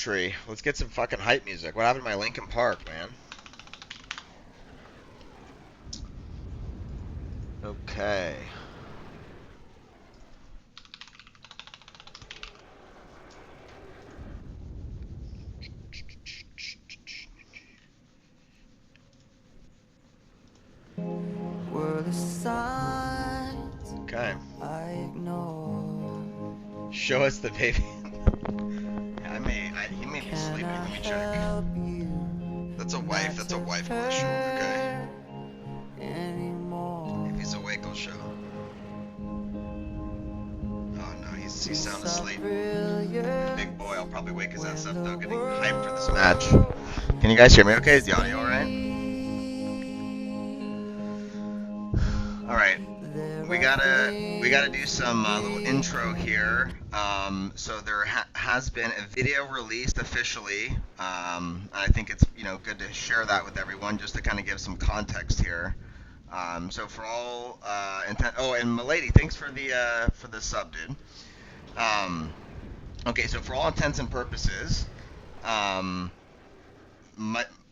Tree. Let's get some fucking hype music. What happened to my Linkin Park, man? Okay. Were the signs Okay. I ignored. Show us the baby. He may be sleeping. Let me check. That's a wife. That's a wife question. Okay. If he's awake, I'll show. Oh no, he's sound asleep. Big boy. I'll probably wake his ass up though. Getting hyped for this match. Can you guys hear me? Okay, is the audio all right? All right. We gotta do some little intro here. So there has been a video released officially. I think it's good to share that with everyone just to kind of give some context here. So for all intent. Oh, and Milady, thanks for the sub, dude. Okay, so for all intents and purposes,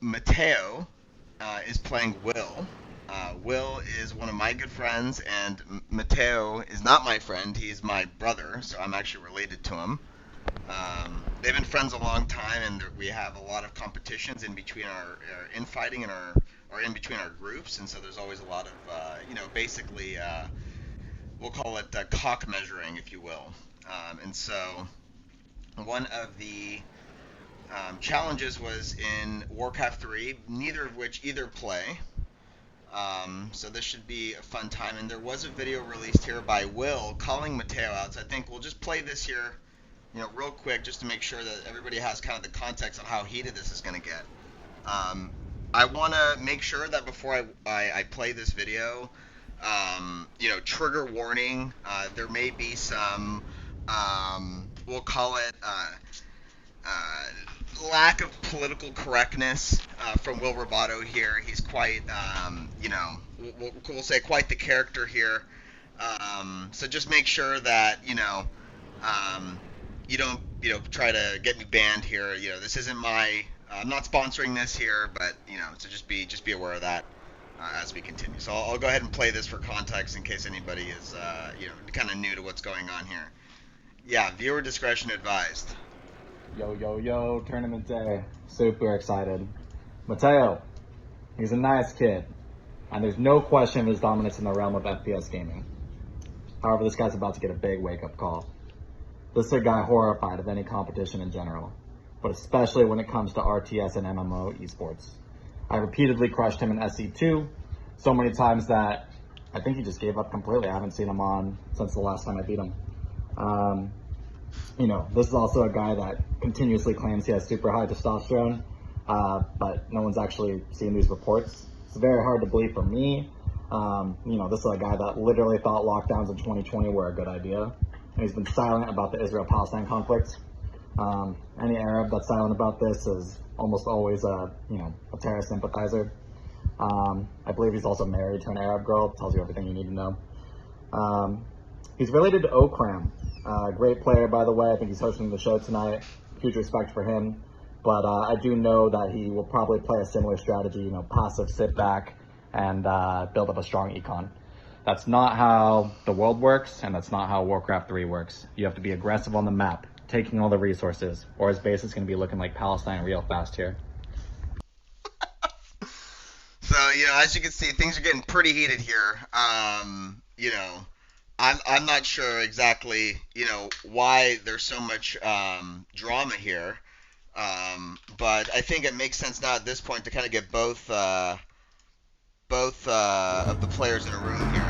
Matteo is playing Will. Will is one of my good friends, and Matteo is not my friend. He's my brother, so I'm actually related to him. They've been friends a long time, and we have a lot of competitions in between our infighting and or in between our groups, and so there's always a lot of, basically, we'll call it cock measuring, if you will. And so one of the challenges was in Warcraft 3, neither of which either play. So this should be a fun time. And there was a video released here by Will calling Matteo out. So I think we'll just play this here, real quick, just to make sure that everybody has kind of the context on how heated this is going to get. I want to make sure that before I play this video, trigger warning. There may be some, we'll call it, lack of political correctness from Will Roboto here. He's quite, we'll say quite the character here. So just make sure that, you don't, try to get me banned here. This isn't I'm not sponsoring this here, but, so just be aware of that as we continue. So I'll go ahead and play this for context in case anybody is, kind of new to what's going on here. Yeah, viewer discretion advised. Yo, tournament day. Super excited. Matteo, he's a nice kid, and there's no question of his dominance in the realm of FPS gaming. However, this guy's about to get a big wake-up call. This is a guy horrified of any competition in general, but especially when it comes to RTS and MMO esports. I repeatedly crushed him in SC2 so many times that I think he just gave up completely. I haven't seen him on since the last time I beat him. This is also a guy that continuously claims he has super high testosterone, but no one's actually seen these reports. It's very hard to believe for me. This is a guy that literally thought lockdowns in 2020 were a good idea, and he's been silent about the Israel-Palestine conflict. Any Arab that's silent about this is almost always a terrorist sympathizer. I believe he's also married to an Arab girl. Tells you everything you need to know. He's related to Okram. Great player, by the way. I think he's hosting the show tonight. Huge respect for him. But I do know that he will probably play a similar strategy, passive sit back and build up a strong econ. That's not how the world works, and that's not how Warcraft 3 works. You have to be aggressive on the map, taking all the resources, or his base is going to be looking like Palestine real fast here. So, as you can see, things are getting pretty heated here. I'm not sure exactly, why there's so much drama here. But I think it makes sense now at this point to kind of get both of the players in a room here.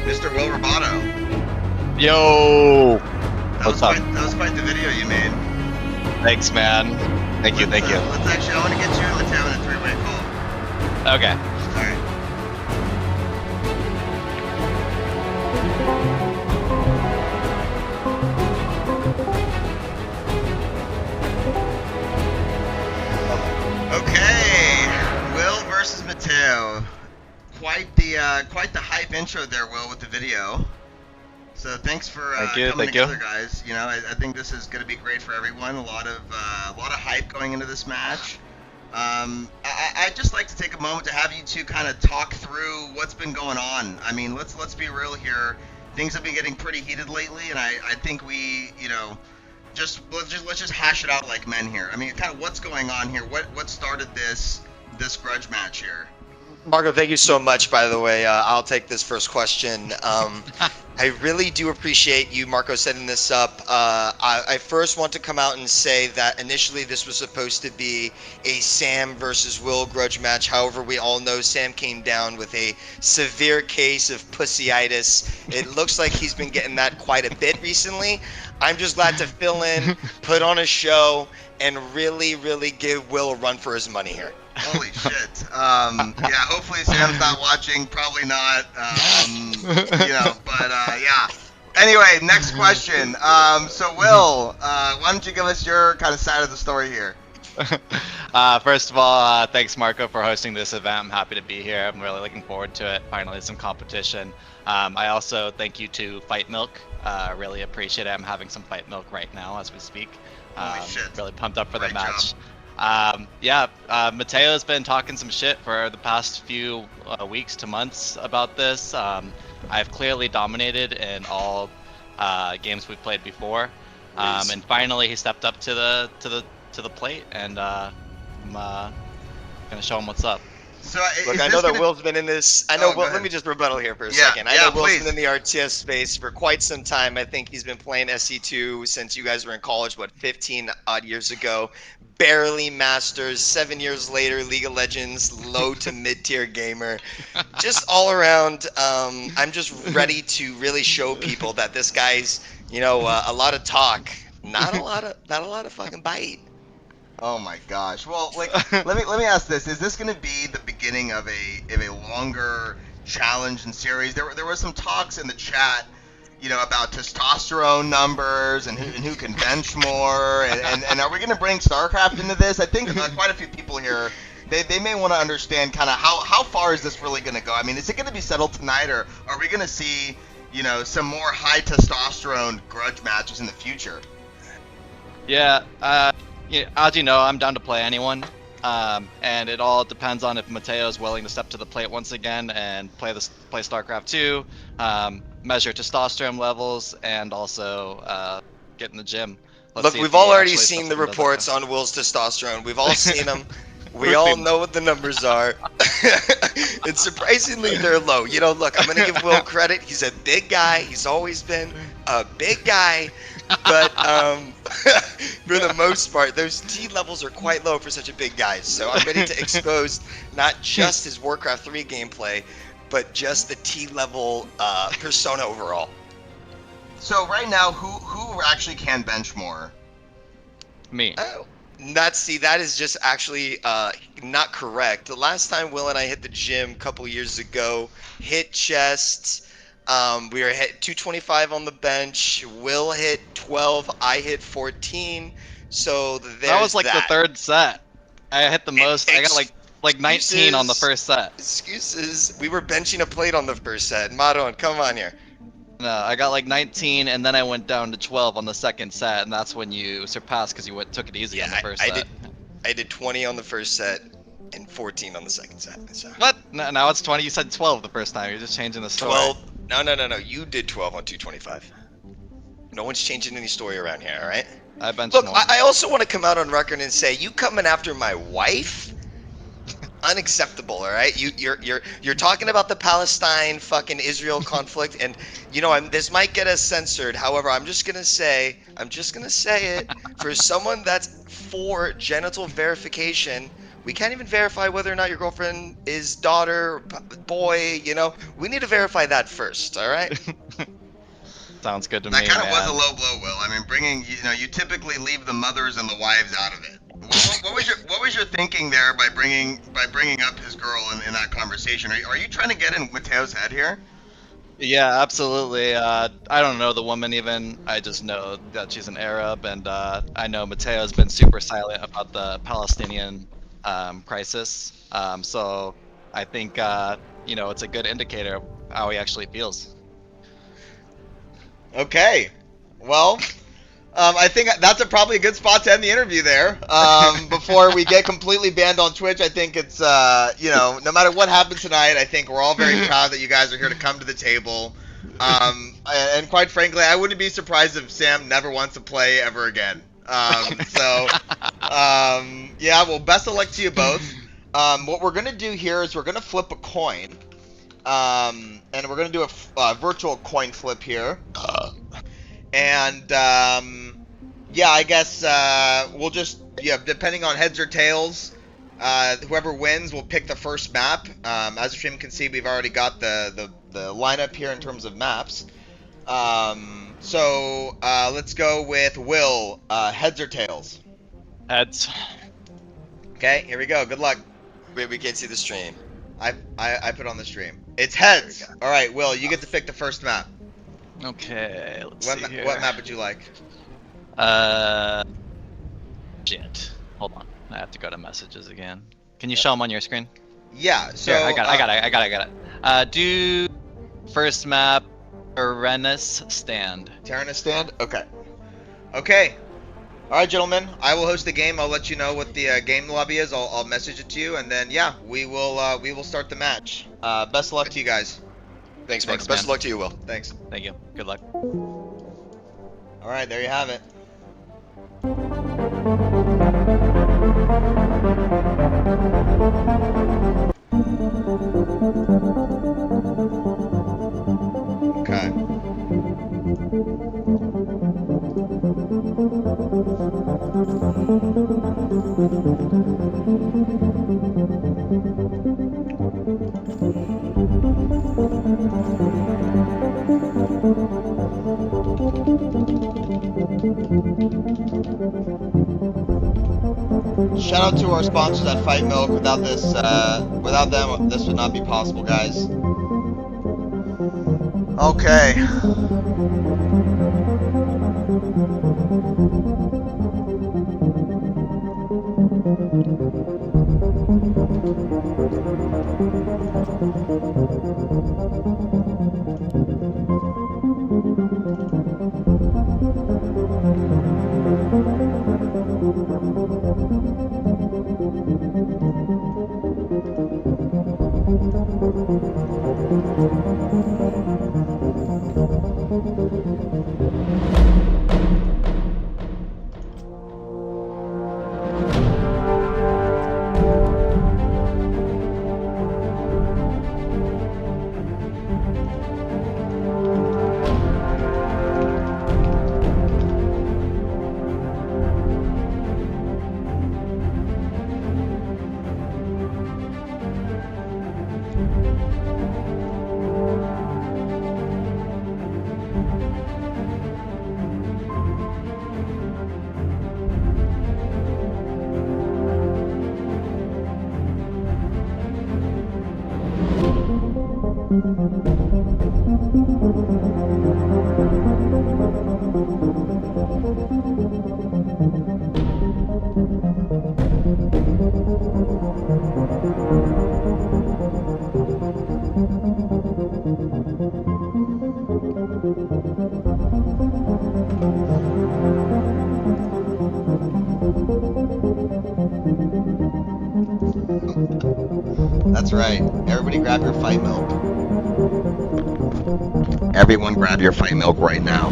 Mr. Will Roboto. Yo! What's up? That was quite the video you made. Thanks, man. Thank you. Let's actually, I want to get you and Matteo in a three-way call. Okay. Alright. intro there, Will, with the video. So thanks for Thank you, coming thank you. together, guys. You know, I think this is going to be great for everyone. A lot of hype going into this match. I'd just like to take a moment to have you two kind of talk through what's been going on. I mean, let's be real here. Things have been getting pretty heated lately, and I think we, you know, let's just hash it out like men here. I mean, kind of what's going on here. What started this grudge match here? Marco, thank you so much, by the way. I'll take this first question. I really do appreciate you, Marco, setting this up. I first want to come out and say that initially this was supposed to be a Sam versus Will grudge match. However, we all know Sam came down with a severe case of pussyitis. It looks like he's been getting that quite a bit recently. I'm just glad to fill in, put on a show, and really, really give Will a run for his money here. Holy shit. Yeah, hopefully Sam's not watching. Probably not. You know, but yeah. Anyway, next question. So Will, why don't you give us your kind of side of the story here? First of all, thanks Marco for hosting this event. I'm happy to be here. I'm really looking forward to it. Finally, some competition. I also thank you to Fight Milk. Really appreciate it. I'm having some Fight Milk right now as we speak. Holy shit. Really pumped up for the Great match. job. Yeah, Matteo's been talking some shit for the past few weeks to months about this. I've clearly dominated in all games we've played before, and finally he stepped up to the plate, and I'm gonna show him what's up. So Look, I know that Will's been in this. I know. Will, let me just rebuttal here for a second. I know Will's please. been in the RTS space for quite some time. I think he's been playing SC2 since you guys were in college. What, 15 odd years ago? Barely Masters. 7 years later, League of Legends, low to mid tier gamer. Just all around. I'm just ready to really show people that this guy's, you know, a lot of talk, not a lot of fucking bite. Oh my gosh. Well, like, let me ask this: is this going to be the beginning of a longer challenge and series? There were some talks in the chat, you know, about testosterone numbers and who can bench more, and are we going to bring StarCraft into this? I think quite a few people here. They may want to understand kind of how far is this really going to go? I mean, is it going to be settled tonight, or are we going to see, you know, some more high testosterone grudge matches in the future? Yeah, as you know, I'm down to play anyone, and it all depends on if Matteo is willing to step to the plate once again and play StarCraft 2, measure testosterone levels, and also get in the gym. Look, we've all already seen the reports on Will's testosterone. We've all seen them. We all know what the numbers are. And surprisingly, they're low. You know, look, I'm going to give Will credit. He's a big guy. He's always been a big guy. But for the most part, those T levels are quite low for such a big guy. So I'm ready to expose not just his Warcraft 3 gameplay, but just the T level persona overall. So right now, who actually can bench more? Me. Oh, that is just actually not correct. The last time Will and I hit the gym a couple years ago, hit chest. We were hit 225 on the bench. Will hit 12. I hit 14. So that was like the third set. I hit the most. I got like 19 on the first set. Excuses. We were benching a plate on the first set. Maron, come on here. No, I got like 19, and then I went down to 12 on the second set, and that's when you surpassed because you took it easy on the first set. I did 20 on the first set and 14 on the second set. So. What? No, now it's 20. You said 12 the first time. You're just changing the story. 12. No. You did 12 on 225. No one's changing any story around here, all right? I benched Look, more. I also want to come out on record and say, you coming after my wife? Unacceptable, all right? You're talking about the Palestine fucking Israel conflict, and you know this might get us censored. However, I'm just gonna say it for someone that's for genital verification. We can't even verify whether or not your girlfriend is daughter, boy. You know, we need to verify that first, all right? Sounds good to me. That kind of was a low blow, Will. I mean, you typically leave the mothers and the wives out of it. What was your thinking there by bringing up his girl in that conversation? Are you trying to get in Matteo's head here? Yeah, absolutely. I don't know the woman even. I just know that she's an Arab, and I know Matteo's been super silent about the Palestinian crisis. So I think it's a good indicator. how he actually feels. Okay. Well, I think that's probably a good spot to end the interview there. Before we get completely banned on Twitch, I think it's, no matter what happens tonight, I think we're all very proud that you guys are here to come to the table. And quite frankly, I wouldn't be surprised if Sam never wants to play ever again. Yeah, well, best of luck to you both. What we're going to do here is we're going to flip a coin. And we're going to do a virtual coin flip here. And, yeah, I guess we'll just, depending on heads or tails, whoever wins will pick the first map. As the stream can see, we've already got the lineup here in terms of maps. So let's go with Will. Heads or tails? Heads. Okay, here we go. Good luck. Wait, we can't see the stream. I put on the stream. It's heads. All right, Will, you get to pick the first map. Okay, let's see here. What map would you like? Shit. Hold on. I have to go to messages again. Can you show them on your screen? Yeah. So Here, I got it. Do first map Tyrannus Stand. Tyrannus Stand. Okay. Okay. All right, gentlemen. I will host the game. I'll let you know what the game lobby is. I'll message it to you, and then yeah, we will start the match. Best of luck to you guys. Thanks, Mark. Thanks, Best of man. luck to you, Will. Thanks. Thank you. Good luck. All right, there you have it. Okay. Shout out to our sponsors at Fight Milk. Without them, this would not be possible, guys. Okay. That's right. Everybody grab your fight milk. Everyone grab your fight milk right now.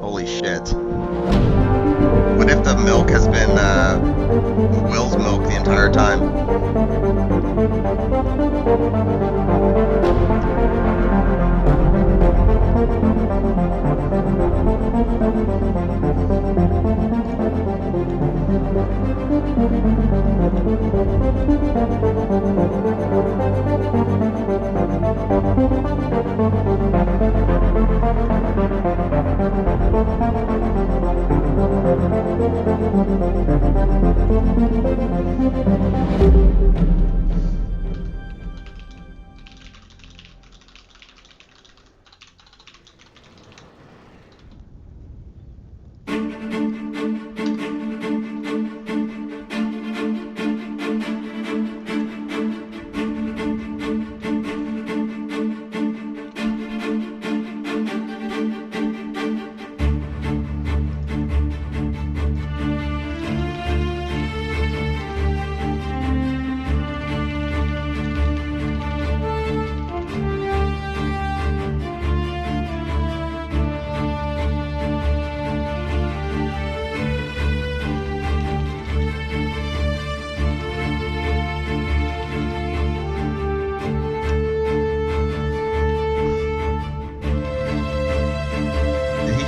Holy shit. What if the milk has been Will's milk the entire time?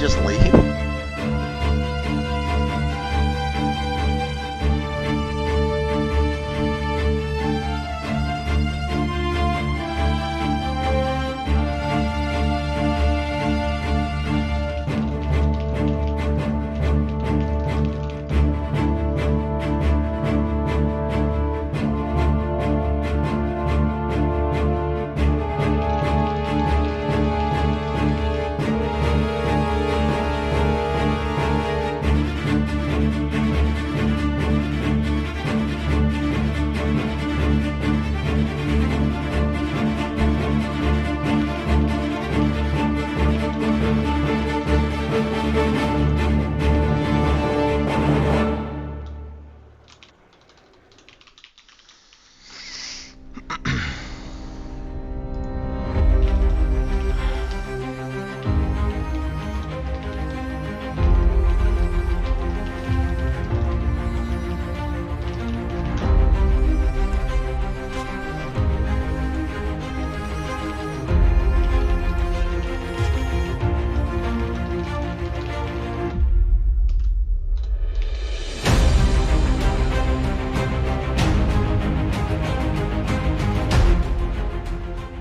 just leave?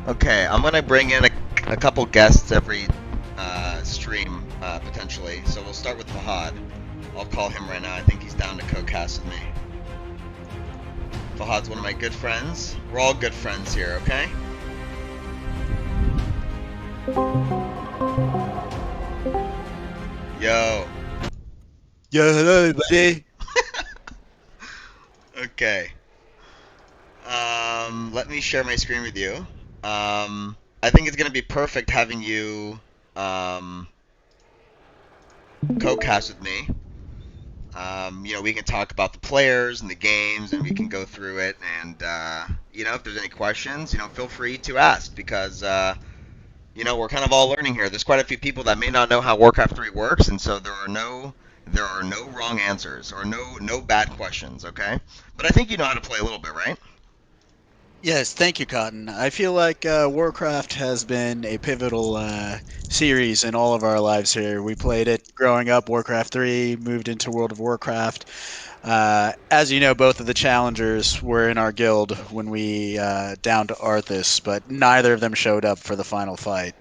Okay, I'm gonna bring in a couple guests every stream, potentially. So we'll start with Fahad. I'll call him right now. I think he's down to co-cast with me. Fahad's one of my good friends. We're all good friends here, okay? Yo. Yo, hello, buddy. Okay. Let me share my screen with you. I think it's gonna be perfect having you co-cast with me. We can talk about the players and the games, and we can go through it. And if there's any questions, feel free to ask because we're kind of all learning here. There's quite a few people that may not know how Warcraft 3 works, and so there are no wrong answers or no bad questions. Okay, but I think you know how to play a little bit, right? Yes, thank you, Cotton. I feel like Warcraft has been a pivotal series in all of our lives here. We played it growing up, Warcraft 3, moved into World of Warcraft. As you know, both of the challengers were in our guild when we downed Arthas, but neither of them showed up for the final fight.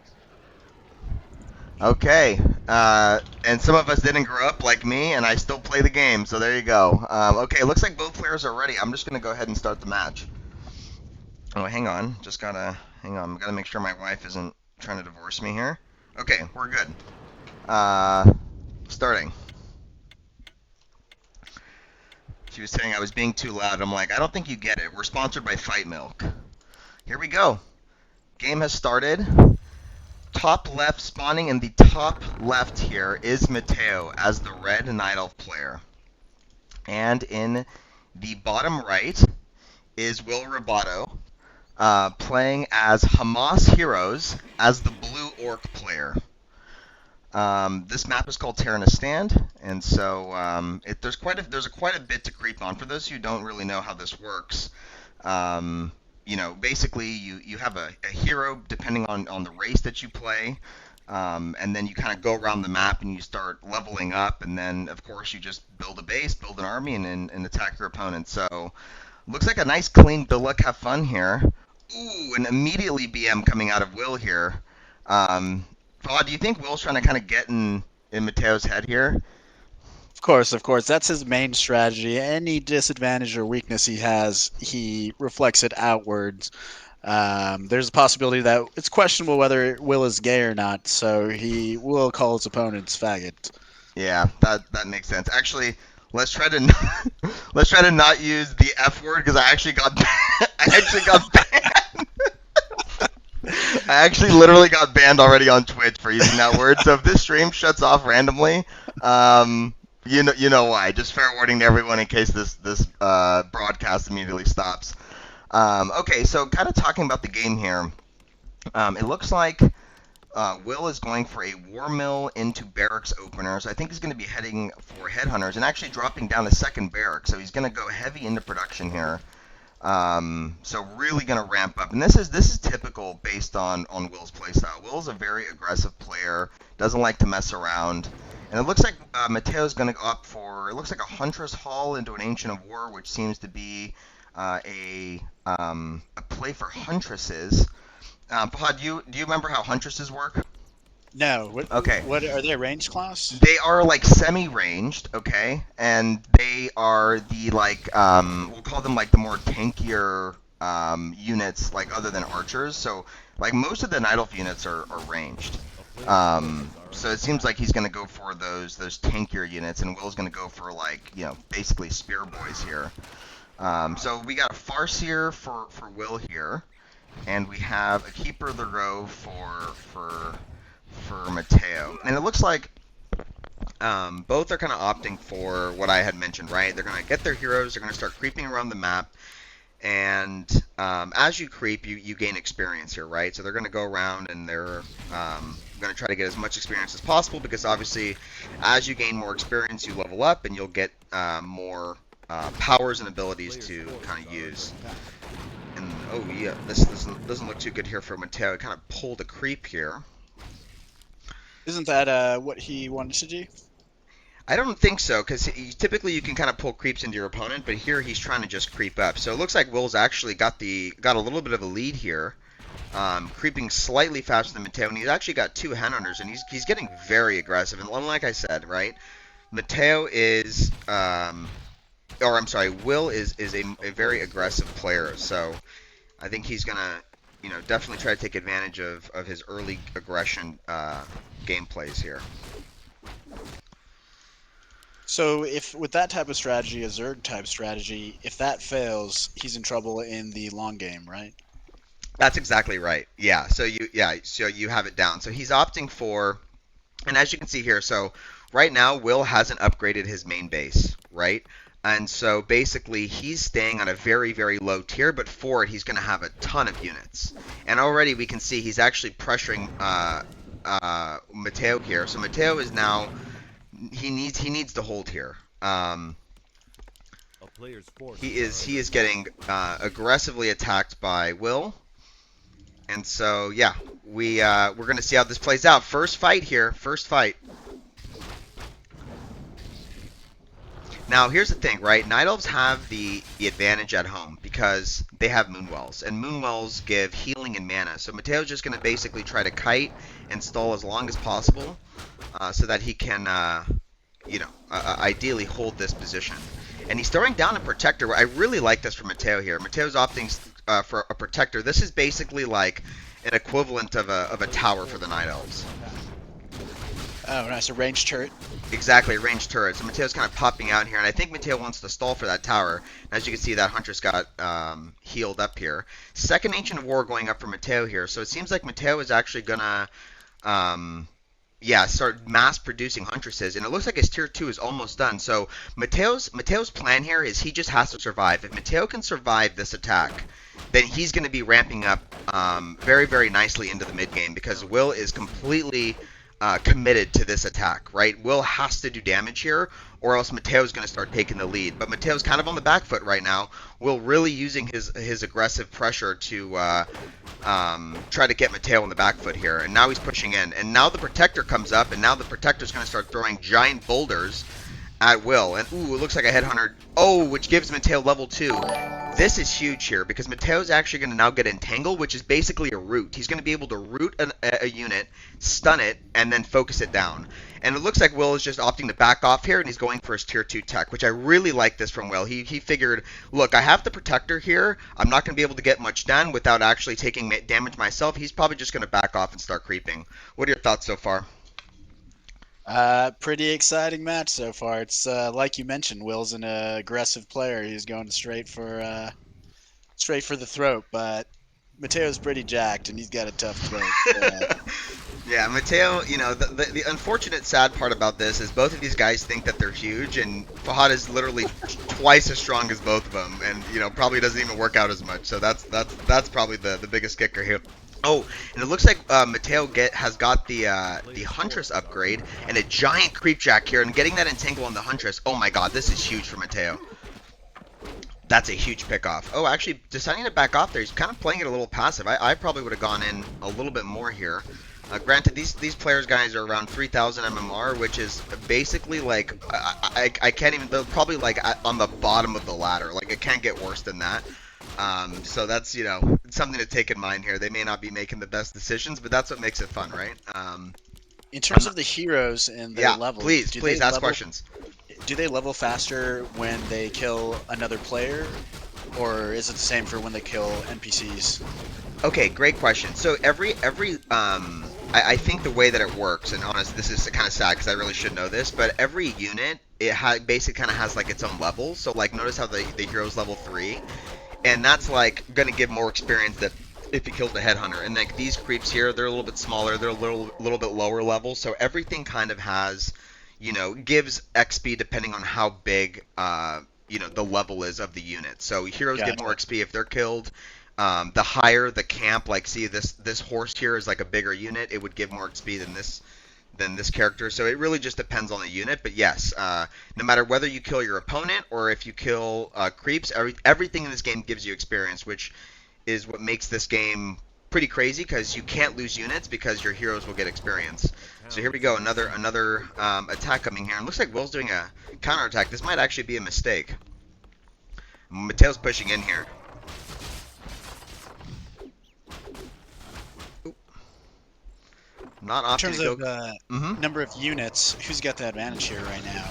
Okay, and some of us didn't grow up like me, and I still play the game, so there you go. Okay, looks like both players are ready. I'm just gonna go ahead and start the match. Oh, hang on. Hang on. Gotta make sure my wife isn't trying to divorce me here. Okay, we're good. Starting. She was saying I was being too loud. I'm like, I don't think you get it. We're sponsored by Fight Milk. Here we go. Game has started. Top left, spawning in the top left here is Matteo as the red Night Elf player. And in the bottom right is Will Roboto, playing as Hamas Heroes as the blue orc player. This map is called Terranistan, and so there's quite a bit to creep on. For those who don't really know how this works, basically you have a hero depending on the race that you play, and then you kind of go around the map and you start leveling up, and then of course you just build a base, build an army, and attack your opponent. So looks like a nice clean good luck, have fun here. Ooh, and immediately BM coming out of Will here. Fahad, do you think Will's trying to kind of get in Mateo's head here? Of course, that's his main strategy. Any disadvantage or weakness he has, he reflects it outwards. There's a possibility that it's questionable whether Will is gay or not, so he will call his opponents faggot. Yeah, that makes sense. Actually, let's try to not use the F word because I actually got banned. I actually literally got banned already on Twitch for using that word. So if this stream shuts off randomly, you know why. Just fair warning to everyone in case this broadcast immediately stops. Okay, so kind of talking about the game here. It looks like Will is going for a War Mill into Barracks opener, so I think he's going to be heading for Headhunters and actually dropping down a second Barrack. So he's going to go heavy into production here. So really gonna ramp up, and this is typical based on Will's playstyle. Will's a very aggressive player, doesn't like to mess around, and it looks like Mateo's gonna go up for, it looks like a Huntress Haul into an Ancient of War, which seems to be a play for Huntresses. Pod, do you remember how Huntresses work? No. Okay. What are they, range class? They are like semi-ranged, okay, and they are the like we'll call them like the more tankier units, like other than archers. So like most of the Night Elf units are ranged. So it seems like he's gonna go for those tankier units, and Will's gonna go for like basically spear boys here. So we got a Farseer for Will here, and we have a Keeper of the Grove for Matteo. And it looks like both are kind of opting for what I had mentioned, right? They're going to get their heroes, they're going to start creeping around the map, and as you creep, you gain experience here, right? So they're going to go around and they're going to try to get as much experience as possible, because obviously as you gain more experience, you level up and you'll get more powers and abilities to kind of use. And oh yeah, this doesn't look too good here for Matteo. He kind of pulled a creep here. Isn't that what he wanted to do? I don't think so, because typically you can kind of pull creeps into your opponent, but here he's trying to just creep up. So it looks like Will's actually got a little bit of a lead here, creeping slightly faster than Matteo, and he's actually got 2 Headhunters, and he's getting very aggressive. And like I said, right, Matteo is, or I'm sorry, Will is a very aggressive player. So I think he's gonna, definitely try to take advantage of his early aggression gameplays here. So if with that type of strategy, a Zerg type strategy, if that fails, he's in trouble in the long game, right? That's exactly right. Yeah. So you have it down. So he's opting for, and as you can see here, so right now Will hasn't upgraded his main base, right? And so basically he's staying on a very, very low tier, but for it he's going to have a ton of units. And already we can see he's actually pressuring Matteo here. So Matteo is now, he needs to hold here. He is getting aggressively attacked by Will. And so yeah, we're going to see how this plays out. First fight here, first fight. Now, here's the thing, right? Night Elves have the advantage at home because they have Moonwells, and Moonwells give healing and mana. So Mateo's just going to basically try to kite and stall as long as possible so that he can, ideally hold this position. And he's throwing down a Protector. I really like this for Matteo here. Mateo's opting for a Protector. This is basically like an equivalent of a tower for the Night Elves. Oh, nice. A ranged turret. Exactly, ranged turret. So Mateo's kind of popping out here, and I think Matteo wants to stall for that tower. And as you can see, that Huntress got healed up here. Second Ancient of War going up for Matteo here. So it seems like Matteo is actually gonna, start mass producing Huntresses, and it looks like his tier 2 is almost done. So Mateo's plan here is he just has to survive. If Matteo can survive this attack, then he's going to be ramping up very, very nicely into the mid game, because Will is completely committed to this attack, right? Will has to do damage here, or else Mateo's going to start taking the lead. But Mateo's kind of on the back foot right now. Will really using his aggressive pressure to try to get Matteo on the back foot here. And now he's pushing in. And now the Protector comes up, and now the Protector's going to start throwing giant boulders at Will. And ooh, it looks like a Headhunter. Oh, which gives Matteo level 2. This is huge here, because Mateo's actually going to now get Entangle, which is basically a root. He's going to be able to root a unit, stun it, and then focus it down. And it looks like Will is just opting to back off here, and he's going for his tier 2 tech, which I really like this from Will. He figured, look, I have the Protector here. I'm not going to be able to get much done without actually taking damage myself. He's probably just going to back off and start creeping. What are your thoughts so far? Pretty exciting match so far. It's like you mentioned, Will's an aggressive player. He's going straight for the throat, but Mateo's pretty jacked and he's got a tough throat. Yeah, Matteo, the unfortunate sad part about this is both of these guys think that they're huge, and Fahad is literally twice as strong as both of them, and probably doesn't even work out as much. So that's probably the biggest kicker here. Oh, and it looks like Matteo has got the Huntress upgrade and a giant creep jack here, and getting that entangle on the Huntress. Oh my God, this is huge for Matteo. That's a huge pickoff. Oh, actually, deciding to back off there, he's kind of playing it a little passive. I probably would have gone in a little bit more here. Granted, these players, guys, are around 3,000 MMR, which is basically like, I can't even, they're probably like on the bottom of the ladder. Like, it can't get worse than that. So that's, you know, something to take in mind here. They may not be making the best decisions, but that's what makes it fun, right? In terms of the heroes and their Yeah, levels, please ask level, questions. do they level faster when they kill another player, or is it the same for when they kill NPCs? Okay, great question. So I think the way that it works, and honestly, this is kind of sad because I really should know this, but every unit, it basically kind of has like its own levels. So like, notice how the hero's level 3, and that's like gonna give more experience that if he kills the headhunter. And like these creeps here, they're a little bit smaller, they're a little bit lower level. So everything kind of has, you know, gives XP depending on how big you know, the level is of the unit. So heroes get more XP if they're killed. The higher the camp, like see this horse here is like a bigger unit, it would give more XP than this character. So it really just depends on the unit. But yes, no matter whether you kill your opponent or if you kill creeps, everything in this game gives you experience, which is what makes this game pretty crazy because you can't lose units because your heroes will get experience. So here we go, another attack coming here. And looks like Will's doing a counterattack. This might actually be a mistake. Mateo's pushing in here. Oop. Not In opting terms to go. of number of units, who's got the advantage here right now?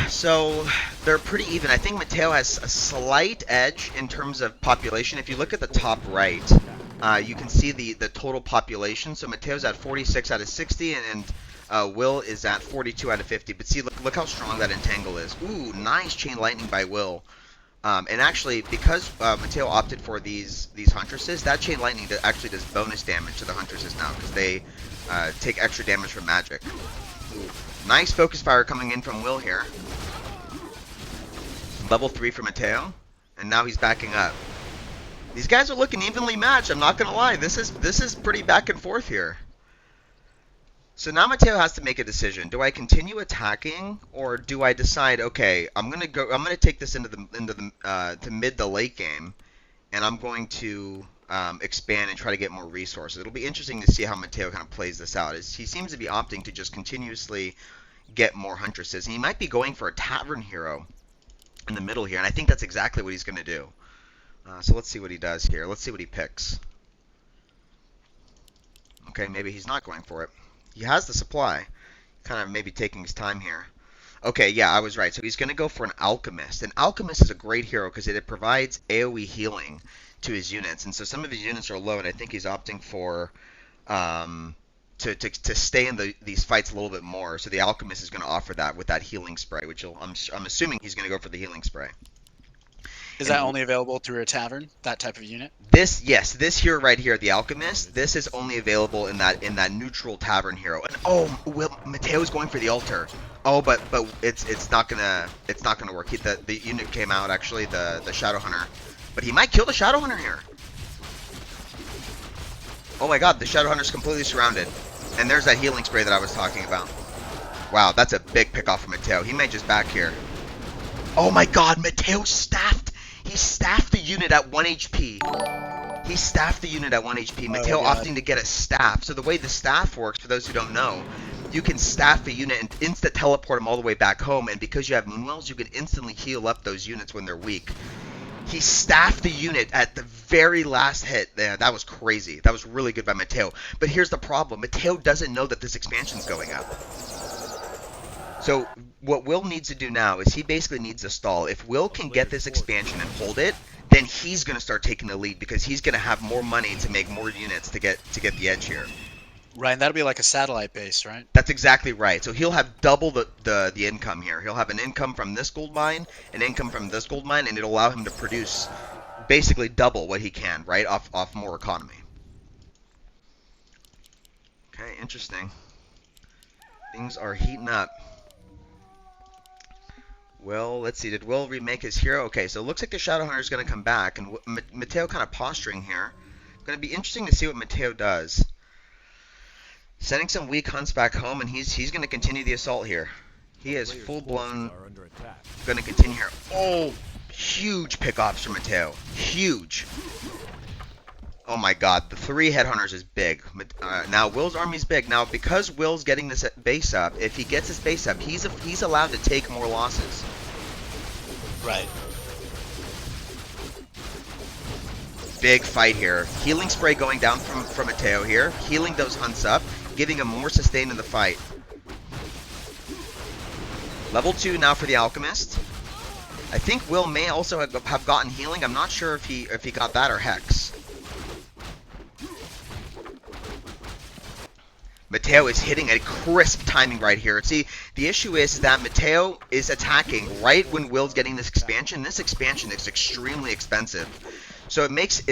So they're pretty even. I think Matteo has a slight edge in terms of population. If you look at the top right, you can see the total population. So Mateo's at 46 out of 60, and Will is at 42 out of 50. But see, look how strong that entangle is. Ooh, nice chain lightning by Will. And actually, because Matteo opted for these huntresses, that chain lightning actually does bonus damage to the huntresses now because they take extra damage from magic. Ooh. Nice focus fire coming in from Will here. Level 3 for Matteo, and now he's backing up. These guys are looking evenly matched. I'm not gonna lie. This is pretty back and forth here. So now Matteo has to make a decision. Do I continue attacking, or do I decide, okay, I'm gonna take this into the to mid the late game, and I'm going to expand and try to get more resources. It'll be interesting to see how Matteo kind of plays this out. He seems to be opting to just continuously get more huntresses. And he might be going for a tavern hero in the middle here, and I think that's exactly what he's going to do. So let's see what he does here. Let's see what he picks. Okay, maybe he's not going for it. He has the supply. Kind of maybe taking his time here. Okay, yeah, I was right. So he's going to go for an Alchemist. And Alchemist is a great hero because it provides AoE healing to his units. And so some of his units are low, and I think he's opting for to stay in these fights a little bit more. So the Alchemist is going to offer that with that healing spray, which I'm assuming he's going to go for the healing spray. Is that only available through a tavern, that type of unit? This hero right here, the Alchemist, this is only available in that neutral tavern hero. And oh, Mateo's going for the altar. Oh, but it's not gonna work. The unit came out actually, the Shadow Hunter, but he might kill the Shadow Hunter here. Oh my God, the Shadow Hunter's completely surrounded, and there's that healing spray that I was talking about. Wow, that's a big pick off for Matteo. He may just back here. Oh my God, Matteo staffed. He staffed the unit at 1 HP. He staffed the unit at 1 HP. Matteo opting to get a staff. So the way the staff works, for those who don't know, you can staff a unit and insta teleport them all the way back home. And because you have Moonwells, you can instantly heal up those units when they're weak. He staffed the unit at the very last hit. Yeah, that was crazy. That was really good by Matteo. But here's the problem. Matteo doesn't know that this expansion's going up. So what Will needs to do now is he basically needs to stall. If Will can get this expansion and hold it, then he's going to start taking the lead because he's going to have more money to make more units to get the edge here. Right, and that'll be like a satellite base, right? That's exactly right. So he'll have double the income here. He'll have an income from this gold mine, an income from this gold mine, and it'll allow him to produce basically double what he can, right, off more economy. Okay, interesting. Things are heating up. Well, let's see. Did Will remake his hero? Okay, so it looks like the Shadow Hunter is going to come back, and Matteo kind of posturing here. Going to be interesting to see what Matteo does. Sending some weak hunts back home, and he's going to continue the assault here. He is full-blown going to continue here. Oh, Huge pickoffs from Matteo. Huge. Oh my god, the 3 headhunters is big. Now Will's army's big. Now because Will's getting this base up, if he gets his base up, he's allowed to take more losses. Right. Big fight here. Healing spray going down from Matteo here. Healing those hunts up, giving him more sustain in the fight. Level 2 now for the Alchemist. I think Will may also have gotten healing. I'm not sure if he got that or Hex. Matteo is hitting a crisp timing right here. See, the issue is that Matteo is attacking right when Will's getting this expansion. This expansion is extremely expensive. So it makes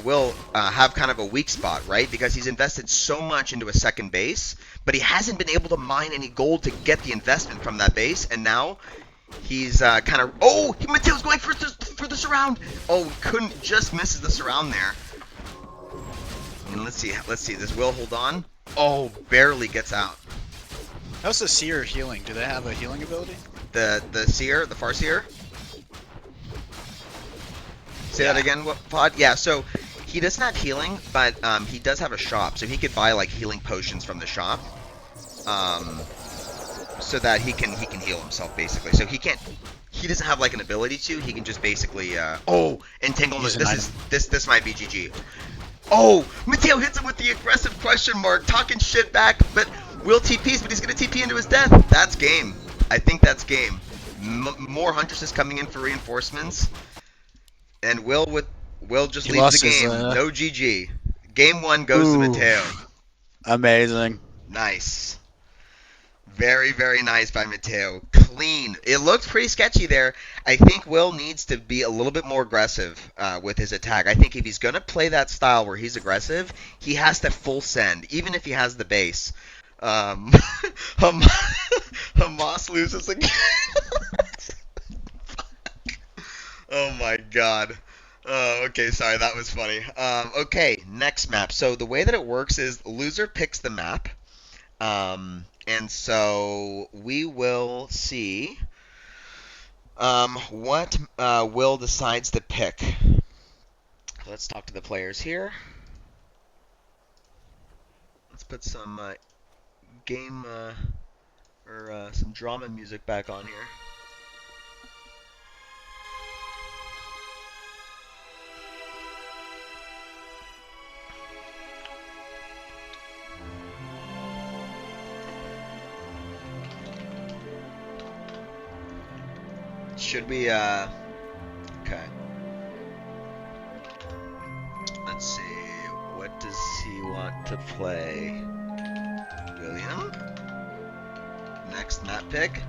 Will have kind of a weak spot, right? Because he's invested so much into a second base, but he hasn't been able to mine any gold to get the investment from that base, and now he's kind of... Oh! Matteo's going for the surround! Oh, couldn't... Just misses the surround there. And let's see. Does Will hold on? Oh, barely gets out. How's the Seer healing? Do they have a healing ability? The Seer, the Farseer? Say that again, what, Pod? Yeah, so he doesn't have healing, but he does have a shop, so he could buy like healing potions from the shop, so that he can heal himself basically. So he doesn't have like an ability to. He can just basically entanglement. This might be GG. Oh, Matteo hits him with the aggressive question mark, talking shit back, but Will TPs, but he's gonna TP into his death. That's game. I think that's game. More Huntresses coming in for reinforcements. And Will just leaves the game. No GG. Game 1 goes to Matteo. Amazing. Nice. Very, very nice by Matteo. Clean. It looked pretty sketchy there. I think Will needs to be a little bit more aggressive with his attack. I think if he's going to play that style where he's aggressive, he has to full send, even if he has the base. Hamas loses again. Oh my god. Okay, sorry, that was funny. Okay, next map. So the way that it works is loser picks the map. And so we will see what Will decides to pick. Let's talk to the players here. Let's put some game or some drama music back on here. Should we, okay. Let's see, what does he want to play? William? Next map pick?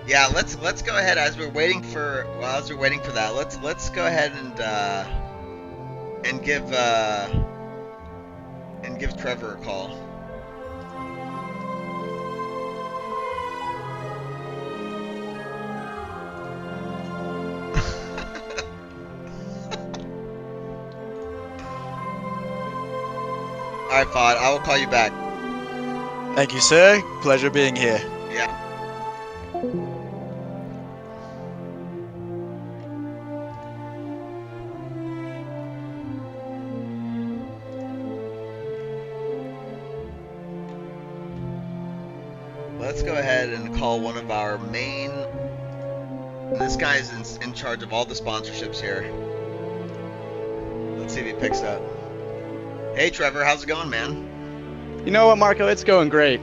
Yeah, let's go ahead as we're waiting for that. Let's go ahead and give Trevor a call. All right, Pod. I will call you back. Thank you, sir. Pleasure being here. Yeah. Let's go ahead and call one of our main... This guy's in charge of all the sponsorships here. Let's see if he picks up. Hey Trevor, how's it going, man? You know what, Marco? It's going great.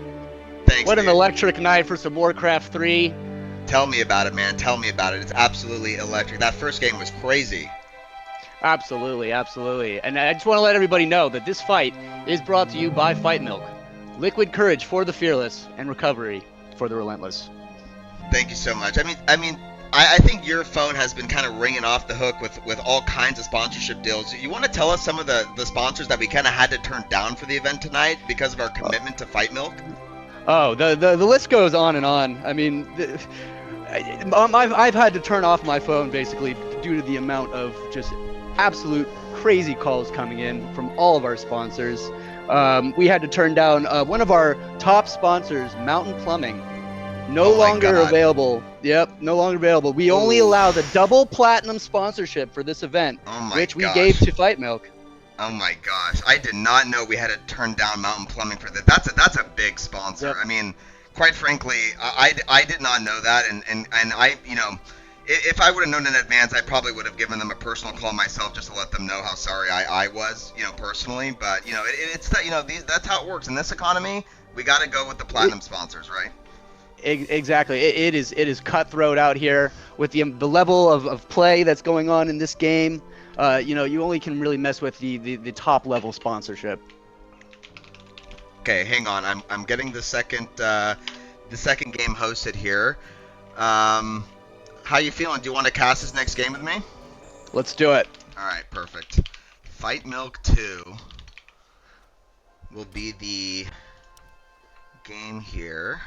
Thanks, What an dude. electric night for some Warcraft 3. Tell me about it, man. Tell me about it. It's absolutely electric. That first game was crazy. Absolutely, absolutely. And I just want to let everybody know that this fight is brought to you by Fight Milk. Liquid courage for the fearless and recovery for the relentless. Thank you so much. I mean, I think your phone has been kind of ringing off the hook with all kinds of sponsorship deals. You want to tell us some of the sponsors that we kind of had to turn down for the event tonight because of our commitment to Fight Milk? Oh, the list goes on and on. I mean, I've had to turn off my phone basically due to the amount of just absolute crazy calls coming in from all of our sponsors. We had to turn down one of our top sponsors, Mountain Plumbing. No longer available. Yep, no longer available. We only allow the double platinum sponsorship for this event, which we gave to Fight Milk. Oh my gosh, I did not know we had to turn down Mountain Plumbing for that. That's a big sponsor. Yep. I mean, quite frankly, I did not know that, and I, you know, if I would have known in advance, I probably would have given them a personal call myself just to let them know how sorry I was, you know, personally. But you know, it's that, you know, that's how it works in this economy. We got to go with the platinum sponsors, right? Exactly. It is cutthroat out here with the level of play that's going on in this game. You know, you only can really mess with the top level sponsorship. Okay, hang on. I'm getting the second game hosted here. How you feeling? Do you want to cast this next game with me? Let's do it. All right, perfect. Fight Milk 2 will be the game here.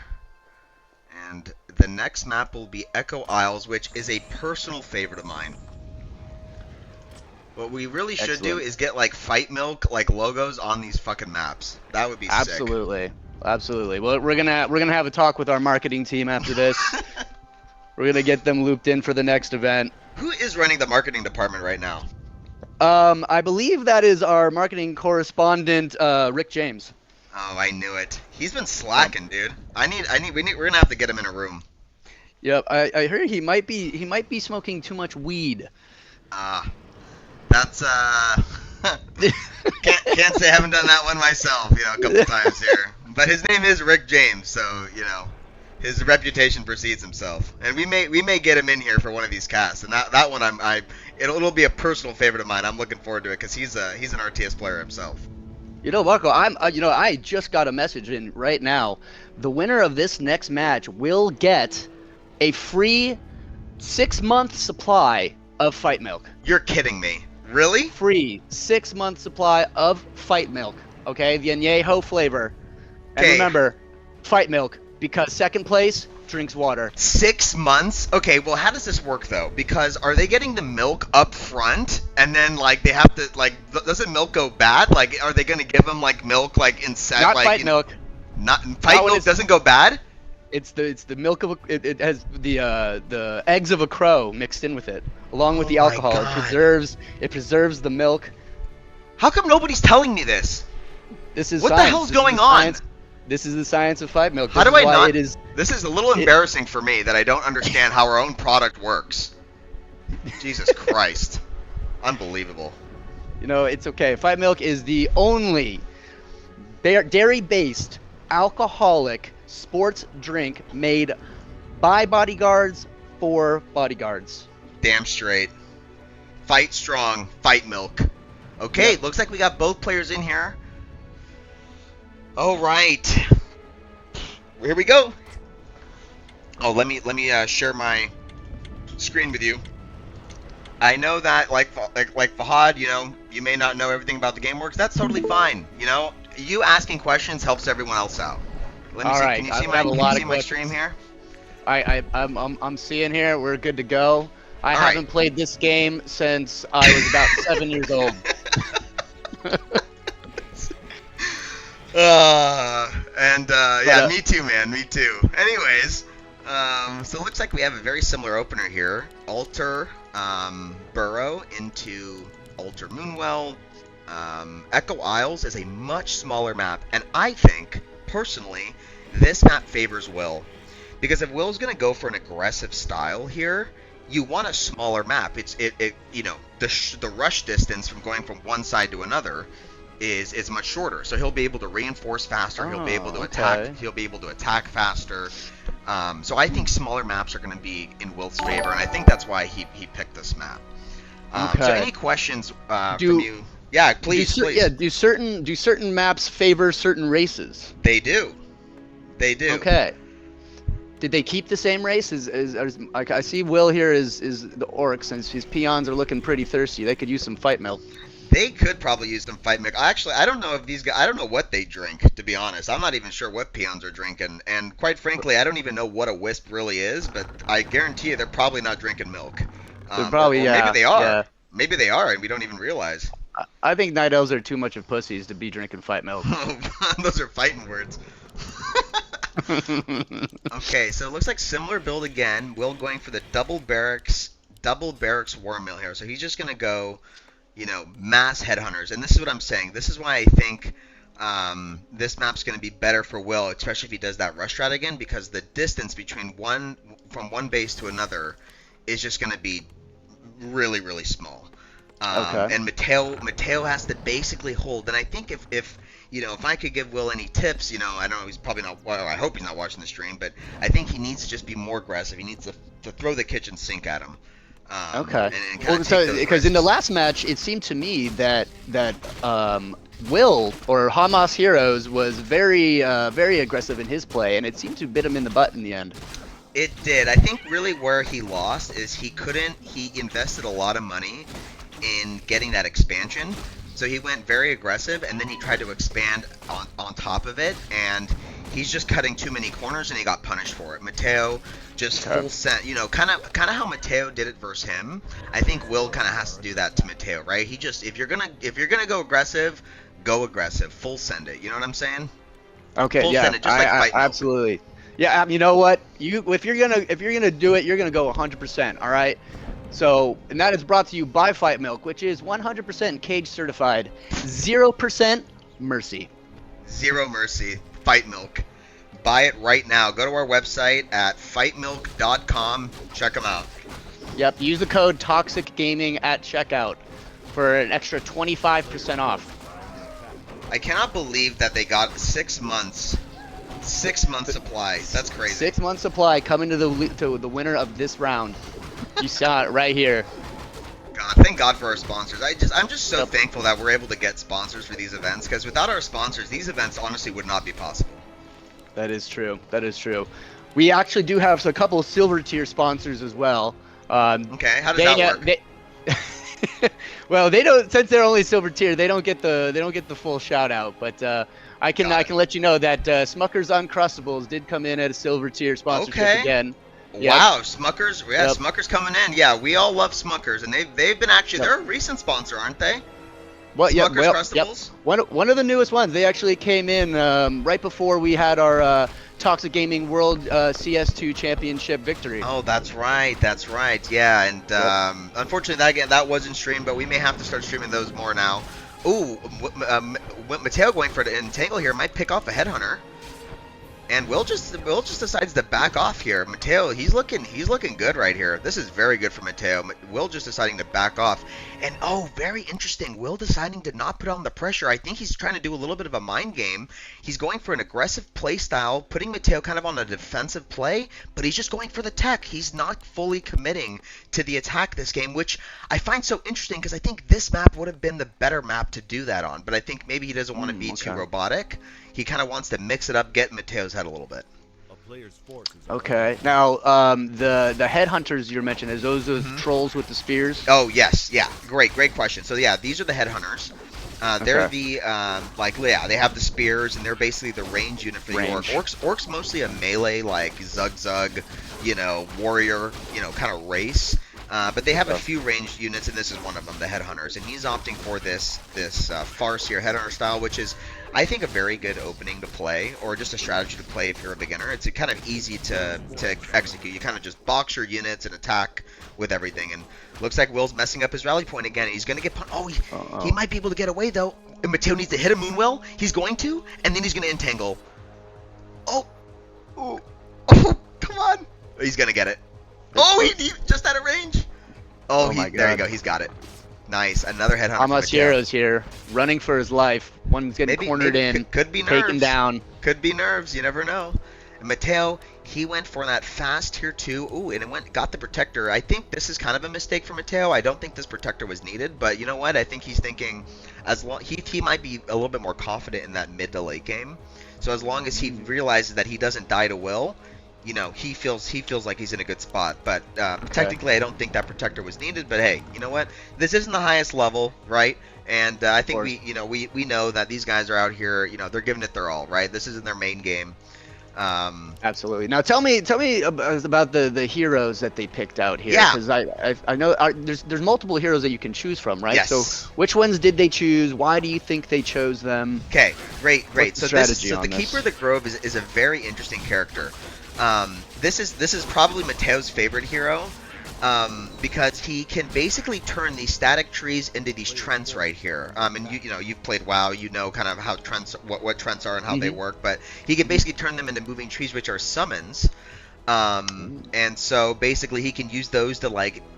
And the next map will be Echo Isles, which is a personal favorite of mine. What we really should do is get like Fight Milk like logos on these fucking maps. That would be sick. Absolutely. Well, we're gonna have a talk with our marketing team after this. We're gonna get them looped in for the next event. Who is running the marketing department right now? I believe that is our marketing correspondent, Rick James. Oh, I knew it. He's been slacking, dude. We're gonna have to get him in a room. Yep, I heard he might be smoking too much weed. That's can't say I haven't done that one myself, you know, a couple times here. But his name is Rick James, so you know, his reputation precedes himself. And we may get him in here for one of these casts. And that one it'll be a personal favorite of mine. I'm looking forward to it because he's an RTS player himself. You know, Marco, I just got a message in right now. The winner of this next match will get a free 6-month supply of Fight Milk. You're kidding me. Really? Free 6-month supply of Fight Milk. Okay, the añejo flavor. And remember, Fight Milk, because second place drinks water. 6 months? Okay, well, how does this work though? Because are they getting the milk up front, and then like they have to like, doesn't milk go bad? Like, are they gonna give them like milk like in set? Not like, Fight Milk. Not Fight Milk doesn't go bad. It's the milk of it has the eggs of a crow mixed in with it, along with the alcohol. It preserves the milk. How come nobody's telling me this? This is what science. the hell's going on? This is the science of Fight Milk. How do I not? This is a little embarrassing for me that I don't understand how our own product works. Jesus Christ. Unbelievable. You know, it's okay. Fight Milk is the only dairy-based alcoholic sports drink made by bodyguards for bodyguards. Damn straight. Fight strong. Fight Milk. Okay, yep. Looks like we got both players in here. All right, here we go. Oh, let me share my screen with you. I know that like Fahad, you know, you may not know everything about the game works. That's totally fine. You know, you asking questions helps everyone else out. Let me see. Right. Can you see my stream here? I'm seeing here. We're good to go. I haven't played this game since I was about 7 years old. Yeah, me too, man. Me too. Anyways, so it looks like we have a very similar opener here. Alter Burrow into Alter Moonwell. Echo Isles is a much smaller map, and I think, personally, this map favors Will. Because if Will's going to go for an aggressive style here, you want a smaller map. You know, the rush distance from going from one side to another is much shorter, so he'll be able to reinforce faster. He'll be able to attack. He'll be able to attack faster. So I think smaller maps are going to be in Will's favor, and I think that's why he picked this map. So any questions from you? Yeah, please. Yeah, do certain maps favor certain races? They do. They do. Okay. Did they keep the same race? Like, I see Will here is the orc, since his peons are looking pretty thirsty. They could use some fight milk. They could probably use some fight mix. Actually, I don't know if these guys. I don't know what they drink. To be honest, I'm not even sure what peons are drinking. And quite frankly, I don't even know what a wisp really is. But I guarantee you, they're probably not drinking milk. They're probably, or yeah. maybe they are. Yeah. Maybe they are, and we don't even realize. I think night elves are too much of pussies to be drinking fight milk. Those are fighting words. Okay, so it looks like similar build again. Will going for the double barracks war mill here. So he's just gonna go, mass headhunters. And this is what I'm saying. This is why I think this map's gonna be better for Will, especially if he does that rush strat again, because the distance between from one base to another is just gonna be really, really small. Okay. And Matteo has to basically hold. And I think if I could give Will any tips, I know he's probably not. Well, I hope he's not watching the stream, but I think he needs to just be more aggressive. He needs to throw the kitchen sink at him. Okay. And Well, because in the last match, it seemed to me that Will, or Hamas Heroes, was very very aggressive in his play, and it seemed to bit him in the butt in the end. It did. I think really where he lost is he invested a lot of money in getting that expansion. So he went very aggressive, and then he tried to expand on top of it, and he's just cutting too many corners, and he got punished for it. Matteo just full sent, kind of how Matteo did it versus him. I think Will kind of has to do that to Matteo, right? He just if you're gonna go aggressive, full send it. You know what I'm saying? Okay, Full yeah, send it, just like fight mode. absolutely. Yeah, you know what? If you're gonna do it, you're gonna go 100%. All right. So, and that is brought to you by Fight Milk, which is 100% cage certified, 0% mercy. Zero mercy. Fight Milk. Buy it right now. Go to our website at fightmilk.com. Check them out. Yep. Use the code Toxic Gaming at checkout for an extra 25% off. I cannot believe that they got 6 months. 6 months supply. That's crazy. 6 months supply coming to the winner of this round. You saw it right here. God, thank God for our sponsors. I'm just so thankful that we're able to get sponsors for these events, because without our sponsors, these events honestly would not be possible. That is true. That is true. We actually do have a couple of silver tier sponsors as well. Okay, how does that work? Well, they don't, since they're only silver tier, they don't get the full shout out. But I can let you know that Smucker's Uncrustables did come in at a silver tier sponsorship again. Yep. Wow, Smuckers. Yeah, Yep. Smuckers coming in. Yeah, we all love Smuckers, and they've been actually they're a recent sponsor, aren't they? What? Yeah, Smuckers Crustables? Crustables? One of the newest ones. They actually came in right before we had our Toxic Gaming World CS2 Championship victory. Oh, that's right. That's right. Yeah, and unfortunately that wasn't streamed, but we may have to start streaming those more now. Ooh, Matteo going for the entangle here might pick off a headhunter. And Will just decides to back off here. Matteo, he's looking good right here. This is very good for Matteo. Will just deciding to back off. And very interesting. Will deciding to not put on the pressure. I think he's trying to do a little bit of a mind game. He's going for an aggressive play style, putting Matteo kind of on a defensive play, but he's just going for the tech. He's not fully committing to the attack this game, which I find so interesting because I think this map would have been the better map to do that on. But I think maybe he doesn't want to be too robotic. He kind of wants to mix it up, get Matteo's head a little bit. Okay. Now, the headhunters you mentioned, is those trolls with the spears? Oh yes, yeah. Great question. So yeah, these are the headhunters. They're the they have the spears, and they're basically the range unit for the orc. Orcs mostly a melee zug, warrior, kind of race. But they have a few ranged units, and this is one of them, the headhunters. And he's opting for this farce here, headhunter style, which is, I think, a very good opening to play, or just a strategy to play if you're a beginner. It's kind of easy to execute. You kind of just box your units and attack with everything. And looks like Will's messing up his rally point again. He's going to get he might be able to get away, though. And Matteo needs to hit a Moonwell. He's going to, and then he's going to entangle. Oh, come on. He's going to get it. Oh, he just out of range. Oh, my God. There you go. He's got it. Nice. Another headhunter. Hamas Heroes here, running for his life. One's getting cornered in. Could be nerves. Taken down. Could be nerves. You never know. And Matteo, he went for that fast tier 2. Ooh, and got the protector. I think this is kind of a mistake for Matteo. I don't think this protector was needed, but you know what? I think he's thinking he might be a little bit more confident in that mid to late game. So as long as he realizes that he doesn't die to Will, he feels like he's in a good spot. But technically, I don't think that protector was needed. But hey, you know what? This isn't the highest level, right? And I think course. we know that these guys are out here. They're giving it their all, right? This isn't their main game. Absolutely. Now tell me about the heroes that they picked out here, Yeah. because I know there's multiple heroes that you can choose from, right? Yes. So which ones did they choose? Why do you think they chose them? Okay, great. What's the So strategy the on this? Keeper of the Grove is a very interesting character. This is probably Mateo's favorite hero, because he can basically turn these static trees into these trents right here. And you've played WoW, kind of how trents, what trents are and how they work. But he can basically turn them into moving trees, which are summons. And so basically he can use those to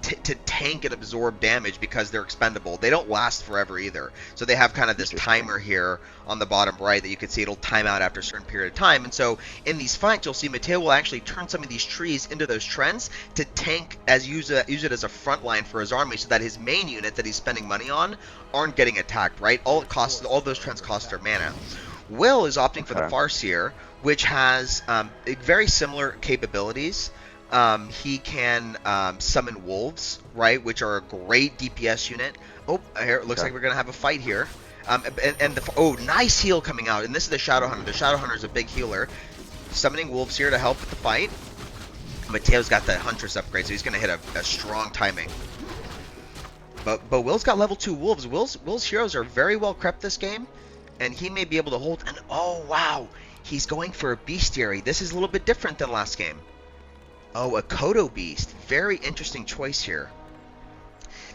to tank and absorb damage because they're expendable. They don't last forever either. So they have kind of this timer here on the bottom right that you can see it'll time out after a certain period of time. And so in these fights, you'll see Matteo will actually turn some of these trees into those trends to tank, use it as a front line for his army, so that his main unit that he's spending money on aren't getting attacked, right? All those trends cost their mana. Will is opting for the Farseer, which has very similar capabilities. He can summon wolves, right, which are a great DPS unit. Oh, here it looks like we're gonna have a fight here. Nice heal coming out, and this is the Shadow Hunter. The Shadow Hunter is a big healer. Summoning wolves here to help with the fight. Mateo's got the Huntress upgrade, so he's gonna hit a strong timing. But Will's got level 2 wolves. Will's heroes are very well crept this game, and he may be able to hold. And oh wow, he's going for a bestiary. This is a little bit different than last game. Oh, a Kodo beast. Very interesting choice here.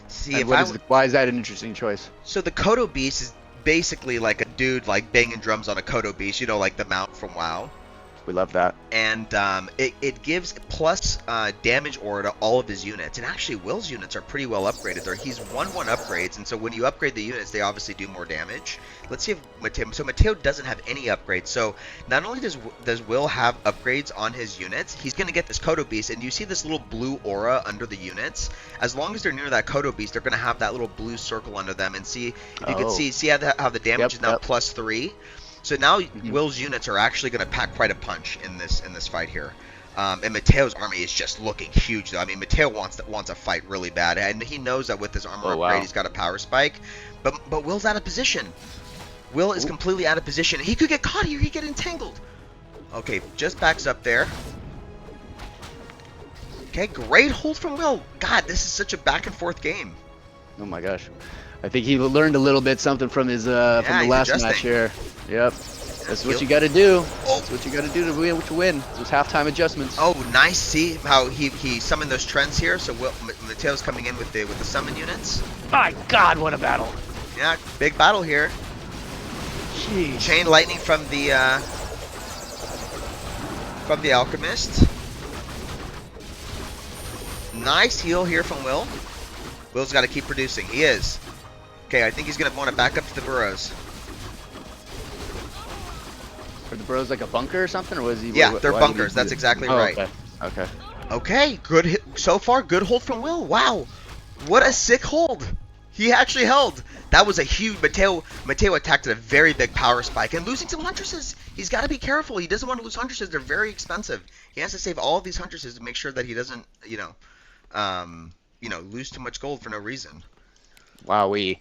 See, Why is that an interesting choice? So the Kodo beast is basically like a dude like banging drums on a Kodo beast, like the mount from WoW. We love that. And it gives plus damage aura to all of his units. And actually, Will's units are pretty well upgraded. He's 1/1 upgrades, and so when you upgrade the units, they obviously do more damage. Let's see if Matteo. So Matteo doesn't have any upgrades. So not only does Will have upgrades on his units, he's going to get this Kodo beast. And you see this little blue aura under the units. As long as they're near that Kodo beast, they're going to have that little blue circle under them. And see if you can see how the damage is now plus 3. So now Will's units are actually going to pack quite a punch in this fight here. And Mateo's army is just looking huge, though. I mean, Matteo wants a fight really bad, and he knows that with this armor upgrade, he's got a power spike. But Will's out of position. Will is completely out of position. He could get caught here. He could get entangled. Okay, just backs up there. Okay, great hold from Will. God, this is such a back and forth game. Oh my gosh, I think he learned a little bit something from his from the last match here. Yep. That's what you got to do. That's what you got to do to win. Those halftime adjustments. Oh, nice. See how he summoned those trends here. So Mateo's coming in with the summon units. My God, what a battle! Yeah, big battle here. Jeez. Chain lightning from the alchemist. Nice heal here from Will. Will's got to keep producing. He is. Okay, I think he's gonna want to back up to the burrows. Are the burrows like a bunker or something, or was he? Yeah, they're bunkers. That's exactly right. Okay. Okay, good hit. So far, good hold from Will. Wow, what a sick hold. He actually held. That was a huge. Matteo attacked at a very big power spike and losing some huntresses. He's got to be careful. He doesn't want to lose huntresses. They're very expensive. He has to save all of these huntresses to make sure that he doesn't, lose too much gold for no reason. Wowee.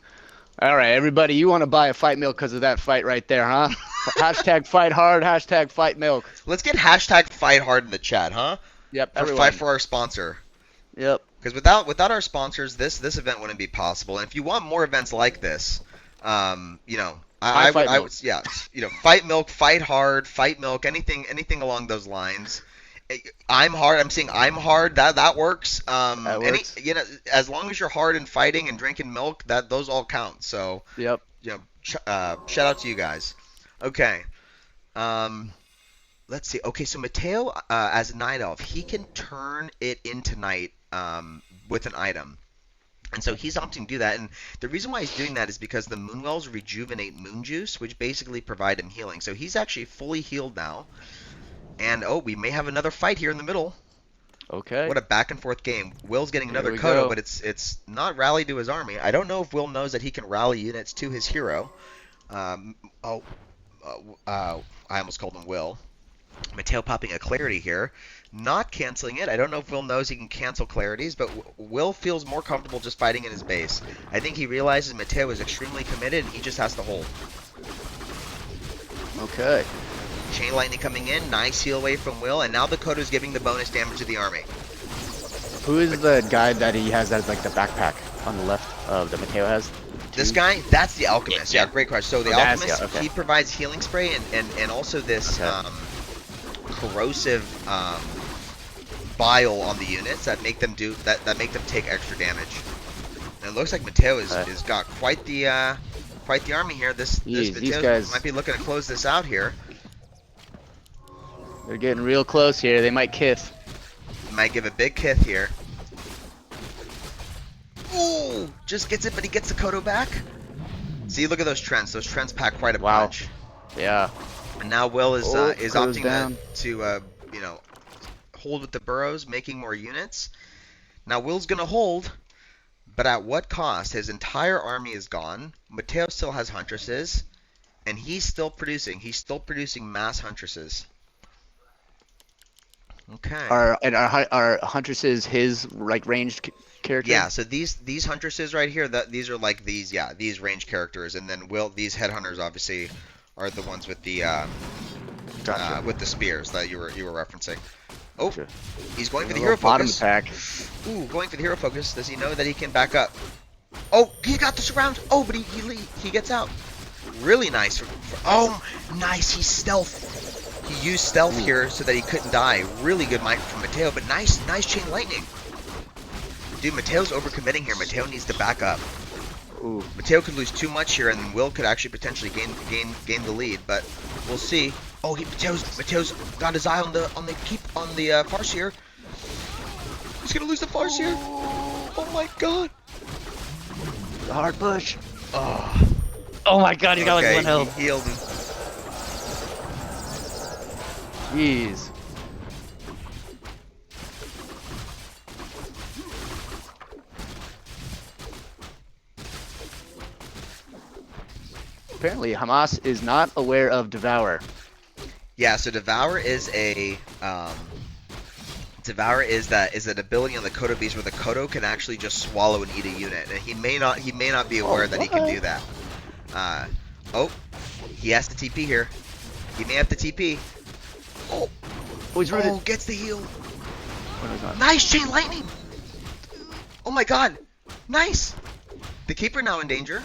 All right, everybody, you want to buy a fight milk because of that fight right there, huh? Hashtag fight hard, hashtag fight milk. Let's get hashtag fight hard in the chat, huh? Yep. Fight for our sponsor. Yep. Because without our sponsors, this event wouldn't be possible. And if you want more events like this, I would, fight milk, fight hard, fight milk, anything along those lines. I'm hard. I'm saying I'm hard. That works. That works. As long as you're hard and fighting and drinking milk, those all count. So yep. Shout out to you guys. Okay. Let's see. Okay, so Matteo, as a night elf, he can turn it into night with an item. And so he's opting to do that. And the reason why he's doing that is because the Moonwells rejuvenate moon juice, which basically provide him healing. So he's actually fully healed now. And we may have another fight here in the middle. Okay. What a back and forth game. Will's getting another Kodo, but it's not rallied to his army. I don't know if Will knows that he can rally units to his hero. I almost called him Will. Matteo popping a clarity here, not canceling it. I don't know if Will knows he can cancel clarities, but Will feels more comfortable just fighting in his base. I think he realizes Matteo is extremely committed and he just has to hold. Okay. Chain Lightning coming in, nice heal away from Will, and now the Kodo's giving the bonus damage to the army. Who is the guy that he has as like the backpack on the left that Matteo has? This guy, that's the Alchemist. Yeah, great question. So the that's- Alchemist, yeah, okay. he provides healing spray and also this corrosive bile on the units that make them take extra damage. And it looks like Matteo is got quite the army here. This Jeez, these Matteo guys- might be looking to close this out here. They're getting real close here. They might kiss. Might give a big kith here. Ooh, just gets it, but he gets the Kodo back. See, look at those trends. Those trends pack quite a punch. Yeah. And now Will is Kodo's opting down. to hold with the burrows, making more units. Now Will's gonna hold, but at what cost? His entire army is gone. Matteo still has huntresses, and he's still producing. He's still producing mass huntresses. Okay. Are huntresses his like ranged character? Yeah, so these huntresses right here, these are like these ranged characters, and then these headhunters obviously are the ones with the Gotcha. with the spears that you were referencing. Oh, Gotcha. he's going for the A hero little bottom focus. attack. Ooh, going for the hero focus. Does he know that he can back up? Oh, he got the surround. Oh, but he gets out. Really nice. Oh, nice. He's stealth. He used stealth here so that he couldn't die. Really good mic from Matteo, but nice chain lightning. Dude, Mateo's overcommitting here. Matteo needs to back up. Ooh. Matteo could lose too much here, and Will could actually potentially gain the lead, but we'll see. Oh, Mateo's got his eye on the Farseer. He's gonna lose the Farseer. Oh my god. The hard push. Oh my god, he's got like Okay, one health. he healed him. Jeez. Apparently, Hamas is not aware of Devour. Yeah, so Devour is an ability on the Kodo beast where the Kodo can actually just swallow and eat a unit, and he may not be aware that he can do that. Oh, he has to TP here. He may have to TP. Oh, he's rooted. Oh, gets the heal. Oh, no, he's not. Nice chain lightning. Oh my god, nice. The keeper now in danger.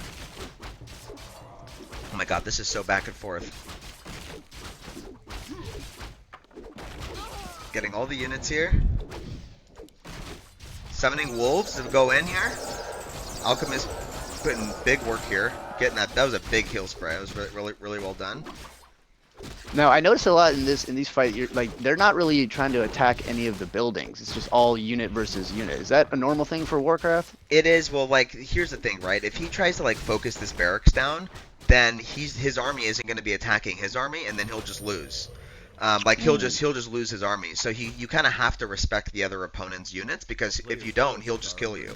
Oh my god, this is so back and forth. Getting all the units here. Summoning wolves to go in here. Alchemist putting big work here. Getting that was a big heal spray. It was really well done. Now, I noticed a lot in these fights. They're not really trying to attack any of the buildings. It's just all unit versus unit. Is that a normal thing for Warcraft? It is. Well, like, here's the thing, right? If he tries to like focus this barracks down, then his army isn't going to be attacking his army, and then he'll just lose. He'll just lose his army. So you kind of have to respect the other opponent's units, because if you don't, he'll just kill you.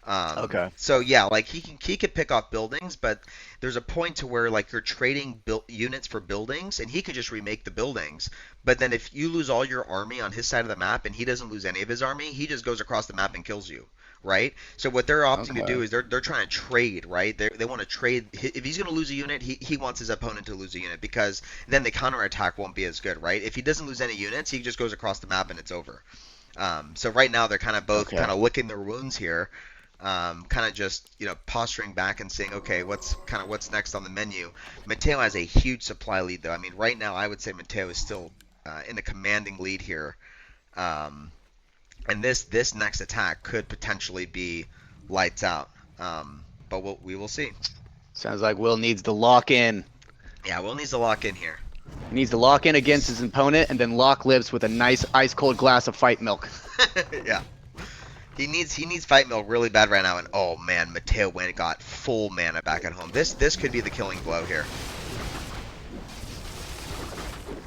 Okay. So yeah, like he could pick off buildings, but there's a point to where like you're trading units for buildings, and he could just remake the buildings. But then if you lose all your army on his side of the map and he doesn't lose any of his army, he just goes across the map and kills you. Right? So what they're opting to do is they're trying to trade, right? They want to trade. If he's going to lose a unit, he wants his opponent to lose a unit, because then the counterattack won't be as good, right? If he doesn't lose any units, he just goes across the map and it's over. So right now they're kind of both kind of licking their wounds here, kind of just posturing back and saying, okay, what's next on the menu. Matteo has a huge supply lead though. I mean, right now I would say Matteo is still in a commanding lead here. And this next attack could potentially be lights out, but we will see. Sounds like Will needs to lock in. Yeah, Will needs to lock in here. He needs to lock in against his opponent and then lock lips with a nice ice cold glass of fight milk. Yeah, he needs fight milk really bad right now. And oh man, Matteo got full mana back at home. This could be the killing blow here.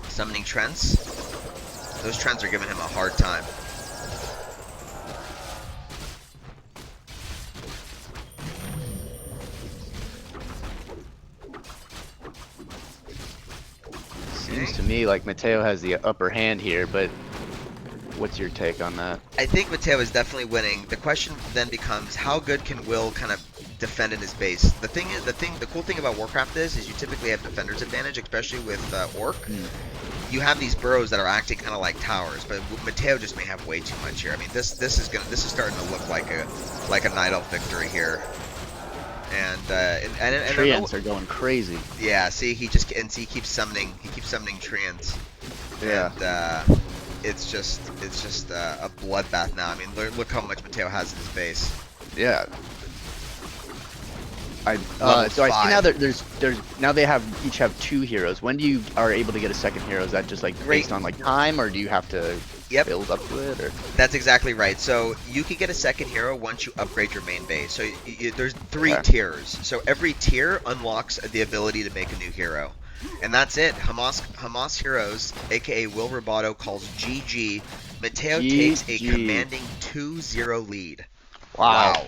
Summoning Trents. Those Trents are giving him a hard time. seems to me like Matteo has the upper hand here, but what's your take on that? I think Matteo is definitely winning. The question then becomes, how good can Will kind of defend in his base? The cool thing about Warcraft is you typically have defender's advantage, especially with Orc. You have these burrows that are acting kind of like towers, but Matteo just may have way too much here. I mean, this is starting to look like a Night Elf victory here. And Treants are going crazy. Yeah, see, he keeps summoning treants. Yeah. And it's just a bloodbath now. I mean, look how much Matteo has in his base. Yeah. So I see now that there's now they each have 2 heroes. When you are able to get a second hero, is that just like based on like time, or do you have to build up to it? Or that's exactly right. So you can get a second hero once you upgrade your main base. So there's 3 tiers. So every tier unlocks the ability to make a new hero, and that's it. Hamas Heroes, aka Will Roboto, calls GG. Matteo takes a commanding 2-0 lead. Wow.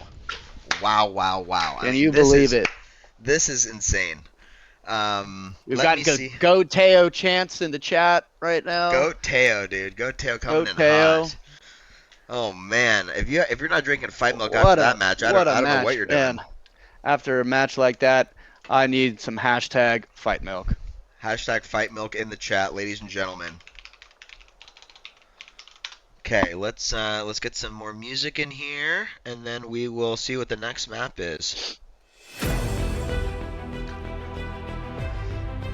Wow. Can you believe it? This is insane. We've got Go Teo chants in the chat right now. Go Teo, dude. Go Teo coming in hot. Oh man, if you're not drinking fight milk after that match, I don't know what you're doing. Man. After a match like that, I need some hashtag fight milk. Hashtag fight milk in the chat, ladies and gentlemen. Okay, let's get some more music in here, and then we will see what the next map is.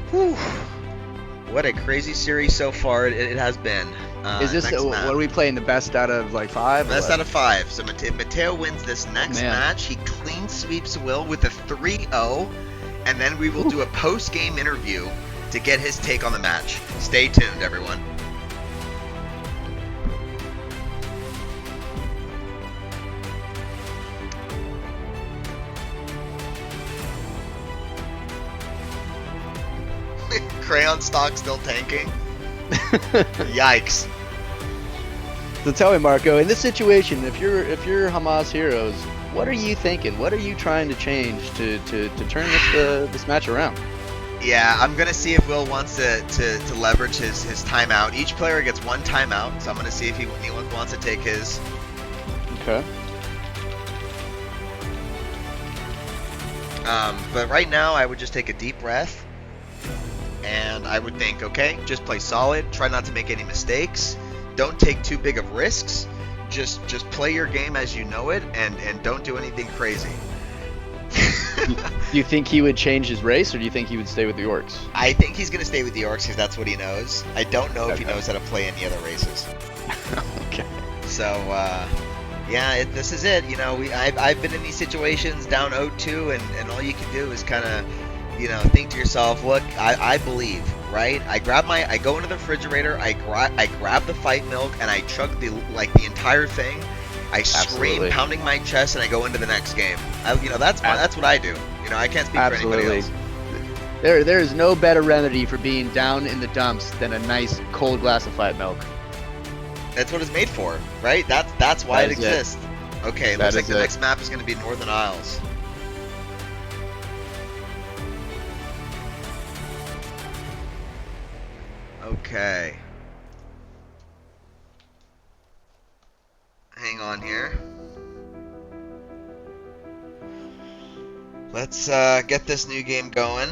Whew. What a crazy series so far it has been. Is this what are we playing? The best out of like 5? Best out of 5. So Matteo wins this next match. He clean sweeps Will with a 3-0, and then we will do a post-game interview to get his take on the match. Stay tuned, everyone. Crayon stock still tanking. Yikes. So tell me, Marco, in this situation, if you're Hamas Heroes, what are you thinking? What are you trying to change to turn this match around? Yeah, I'm gonna see if Will wants to leverage his timeout. Each player gets 1 timeout, so I'm gonna see if he wants to take his. Okay. But right now, I would just take a deep breath. And I would think, okay, just play solid. Try not to make any mistakes. Don't take too big of risks. Just play your game as you know it, and don't do anything crazy. Do you think he would change his race, or do you think he would stay with the Orcs? I think he's going to stay with the Orcs because that's what he knows. I don't know if he knows how to play any other races. Okay. So, yeah, this is it. You know, I've been in these situations down 0-2, and all you can do is kind of, think to yourself, look, I believe, right? I go into the refrigerator, I grab the fight milk, and I chug the entire thing. I scream, pounding my chest, and I go into the next game. That's what I do. I can't speak for anybody else. There is no better remedy for being down in the dumps than a nice cold glass of fight milk. That's what it's made for, right? That's why it exists. Okay, looks like the next map is going to be Northern Isles. Okay. Hang on here. Let's get this new game going.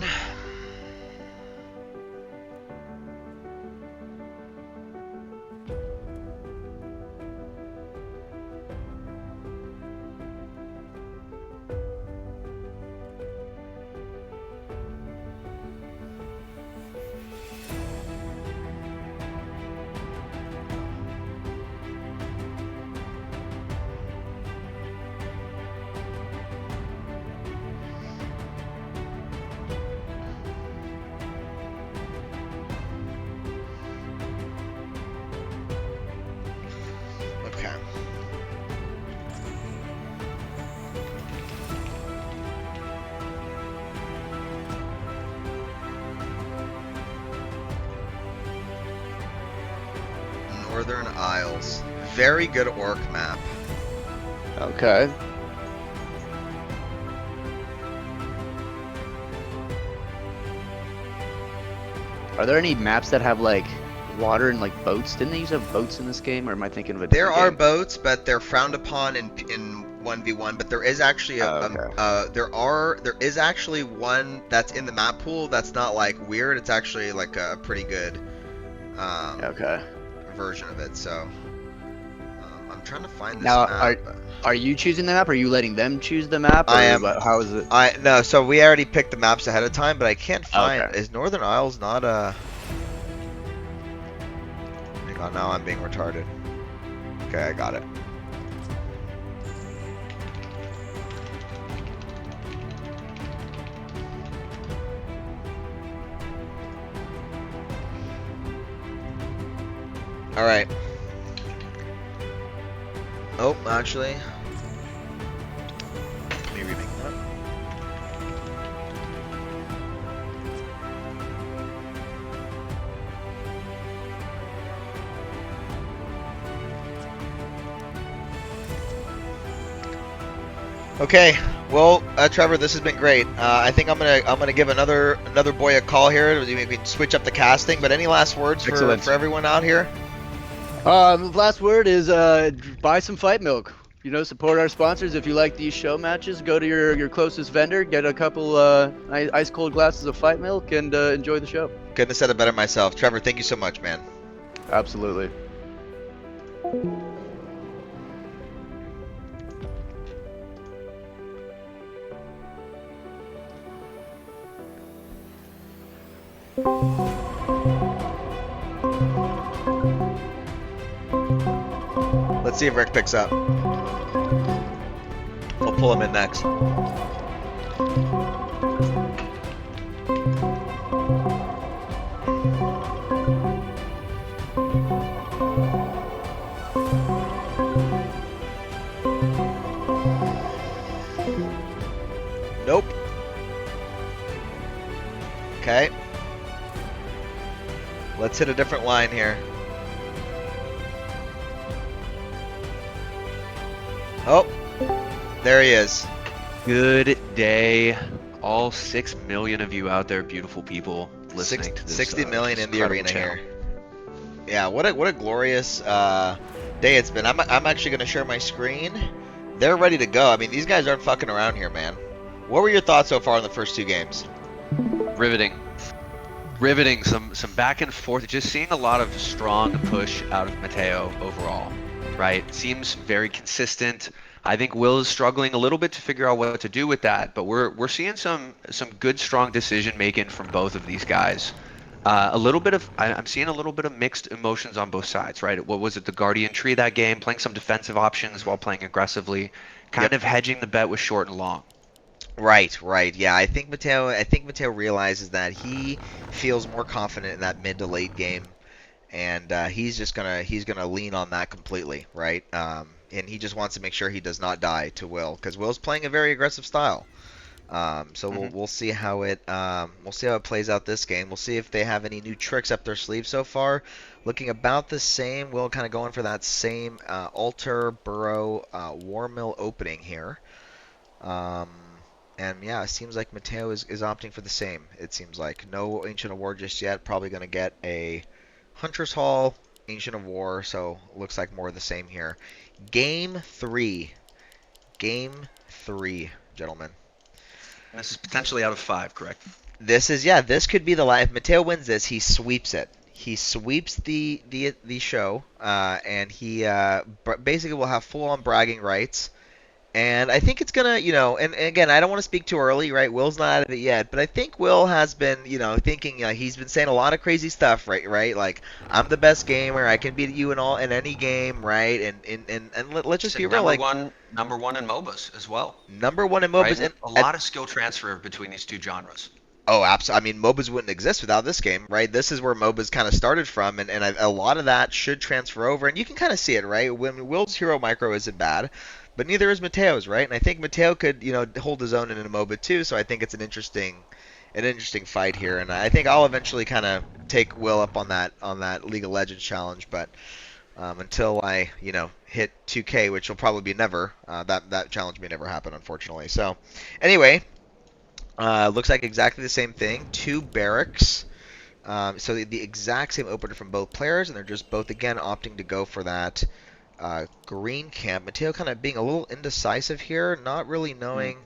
Northern Isles. Very good orc map. Okay. Are there any maps that have like water and like boats? Didn't they used to have boats in this game, or am I thinking of a There different are game? boats, but they're frowned upon in 1v1. But there is actually Oh, okay. there is actually one that's in the map pool that's not like weird. It's actually like a pretty good Okay. version of it. So I'm trying to find this Now, map. are you choosing the map? Or are you letting them choose the map? Or I am. How is it? No, so we already picked the maps ahead of time, but I can't find. Okay. Is Northern Isles not a? Hang on, now I'm being retarded. Okay, I got it. All right. Oh, actually, let me remake that. Okay, well, Trevor, this has been great. I think I'm gonna give another boy a call here. We can switch up the casting. But any last words for everyone out here? The last word is buy some fight milk. You know, support our sponsors. If you like these show matches, go to your closest vendor, get a couple ice cold glasses of fight milk, and enjoy the show. Couldn't have said it better myself. Trevor, thank you so much, man. Absolutely. Let's see if Rick picks up. I'll pull him in next. Nope. Okay. Let's hit a different line here. Oh, there he is. Good day, all 6 million of you out there, beautiful people listening to this. 60 million in the arena channel. here. Yeah, what a glorious day it's been. I'm actually gonna share my screen. They're ready to go. I mean, these guys aren't fucking around here, man. What were your thoughts so far in the first two games? Riveting. Some back and forth. Just seeing a lot of strong push out of Matteo overall. Right? Seems very consistent. I think Will is struggling a little bit to figure out what to do with that, but we're seeing some good, strong decision making from both of these guys. I'm seeing a little bit of mixed emotions on both sides, right? What was it, the Guardian tree that game, playing some defensive options while playing aggressively, kind of hedging the bet with short and long. Right. Yeah, I think Matteo realizes that he feels more confident in that mid to late game, and he's gonna lean on that completely, right? And he just wants to make sure he does not die to Will, because Will's playing a very aggressive style. So we'll see how it plays out this game. We'll see if they have any new tricks up their sleeve so far. Looking about the same. Will kind of going for that same altar burrow war mill opening here. And yeah, it seems like Matteo is opting for the same. It seems like no Ancient of War just yet. Probably going to get a Hunter's Hall, Ancient of War. So looks like more of the same here. Game three, gentlemen. This is potentially out of 5, correct? This could be the life. If Matteo wins this, he sweeps it. He sweeps the show, and he basically will have full-on bragging rights. And I think it's gonna, and again, I don't want to speak too early, right? Will's not out of it yet, but I think Will has been, thinking, he's been saying a lot of crazy stuff, right? Like, I'm the best gamer, I can beat you in any game, right? And let's just be real, like number one in MOBAs as well. Number one in MOBAs, right? and a lot of skill transfer between these two genres. Oh, absolutely. I mean, MOBAs wouldn't exist without this game, right? This is where MOBAs kind of started from, and a lot of that should transfer over, and you can kind of see it, right? When Will's Hero Micro isn't bad, but neither is Matteo's, right? And I think Matteo could, hold his own in a MOBA too, so I think it's an interesting fight here, and I think I'll eventually kind of take Will up on that League of Legends challenge, but until I, hit 2K, which will probably be never, that challenge may never happen, unfortunately. So, anyway. Looks like exactly the same thing. 2 barracks. So the exact same opener from both players, and they're just both again opting to go for that green camp. Matteo kind of being a little indecisive here, not really knowing